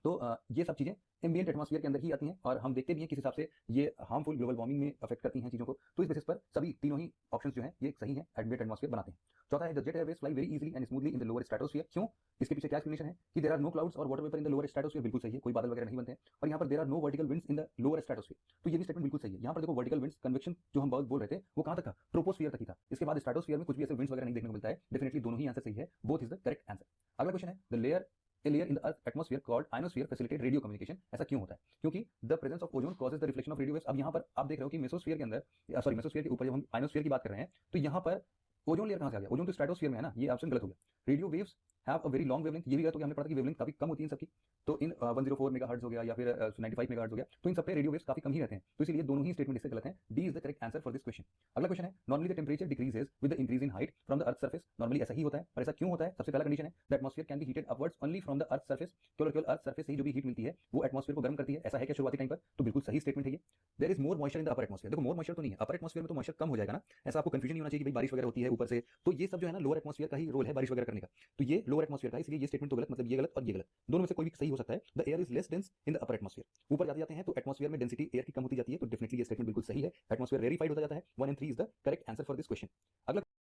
तो ये सब चीज़ें एम्बिएंट एटमॉस्फेयर के अंदर ही आती हैं और हम देखते भी हैं किस हिसाब से ये हार्मफुल ग्लोबल वार्मिंग में अफेक्ट करती हैं चीज़ों को। तो इस बेसिस पर सभी तीनों ही ऑप्शंस जो हैं ये सही हैं, एम्बिएंट एटमॉस्फेयर बनाते हैं। चौथा है the jet Airways fly very easily and smoothly in the lower stratosphere. क्यों? इसके पीछे क्या एक्सप्लेनेशन है कि देयर आर नो क्लाउड्स और water vapour in the lower stratosphere. बिल्कुल सही है, कोई बादल वगैरह नहीं बनते हैं। और यहाँ पर there are no vertical winds in the lower stratosphere, तो ये भी स्टेटमेंट बिल्कुल सही है। यहाँ पर देखो वर्टिकल विंड्स कन्वेक्शन जो हम बोल रहे थे वो कहाँ तक था? ट्रोपोस्फीयर तक ही था। इसके बाद स्ट्रेटोस्फीयर में कुछ भी ऐसे विंड्स वगैरह नहीं देखने को मिलता है। डेफिनेटली दोनों ही आंसर सही है, both is the correct answer. अगला क्वेश्चन है the layer A layer in the Earth atmosphere called ionosphere facilitate radio communication। ऐसा क्यों होता है? क्योंकि the presence of ozone causes the reflection of radio waves। अब यहाँ पर आप देख रहे हो कि मेसोस्फीयर के अंदर सॉरी मेसोस्फीयर के ऊपर जब हम आयोनोस्फीयर की बात कर रहे हैं तो यहाँ पर ओजोन लेयर कहाँ से आ गया? ओजोन तो स्ट्रेटोस्फीयर में है ना, ये ऑप्शन गलत हो गया। Radio waves have a very long wavelength, ये भी गलत हो गया। हमने पढ़ा था कि वेवलेंथ काफी कम होती है इन सबकी, तो इन 104 मेगाहर्ट्ज हो गया या फिर 95 मेगाहर्ट्ज हो गया, तो इन सब पे रेडियो वेव्स काफी कम ही रहते हैं, तो इसलिए दोनों ही स्टेटमेंट इससे गलत हैं। D is the correct answer for this question. अगला क्वेश्चन है normally the temperature decreases with the increase in height from the earth surface. Normally ऐसा ही होता है, और ऐसा क्यों होता है? सबसे पहला कंडीशन है the atmosphere can be heated upwards only from the earth surface. केवल केवल अर्थ सर्फेस से ही जो भी हीट मिलती है वो एटमॉस्फेयर को गर्म करती है। ऐसा है क्या शुरुआती टाइम पर? तो बिल्कुल सही स्टेटमेंट है ये। There is more moisture in the upper atmosphere. देखो मोर मॉइस्चर तो नहीं है, अपर एटमॉस्फेयर में तो मॉइस्चर कम हो जाएगा ना, ऐसा आपको कंफ्यूजन नहीं होना चाहिए कि भाई बारिश वगैरह होती है ऊपर से, तो ये सब जो है ना लोअर एटमॉस्फेयर का ही रोल है बारिश वगैरह करने का, तो ये लोअर एटमॉस्फेयर का है, इसलिए ये स्टेटमेंट तो गलत, मतलब ये गलत और ये गलत, दोनों में से कोई भी सही हो सकता है। The air is less dense in the upper atmosphere. ऊपर जाते जाते हैं तो एटमॉस्फेयर में डेंसिटी एयर की कम होती जाती है, तो डेफिनेटली ये स्टेटमेंट बिल्कुल सही है, एटमॉस्फेयर रेरिफाइड होता जाता है। 1 and 3 is the correct answer for this question. अगला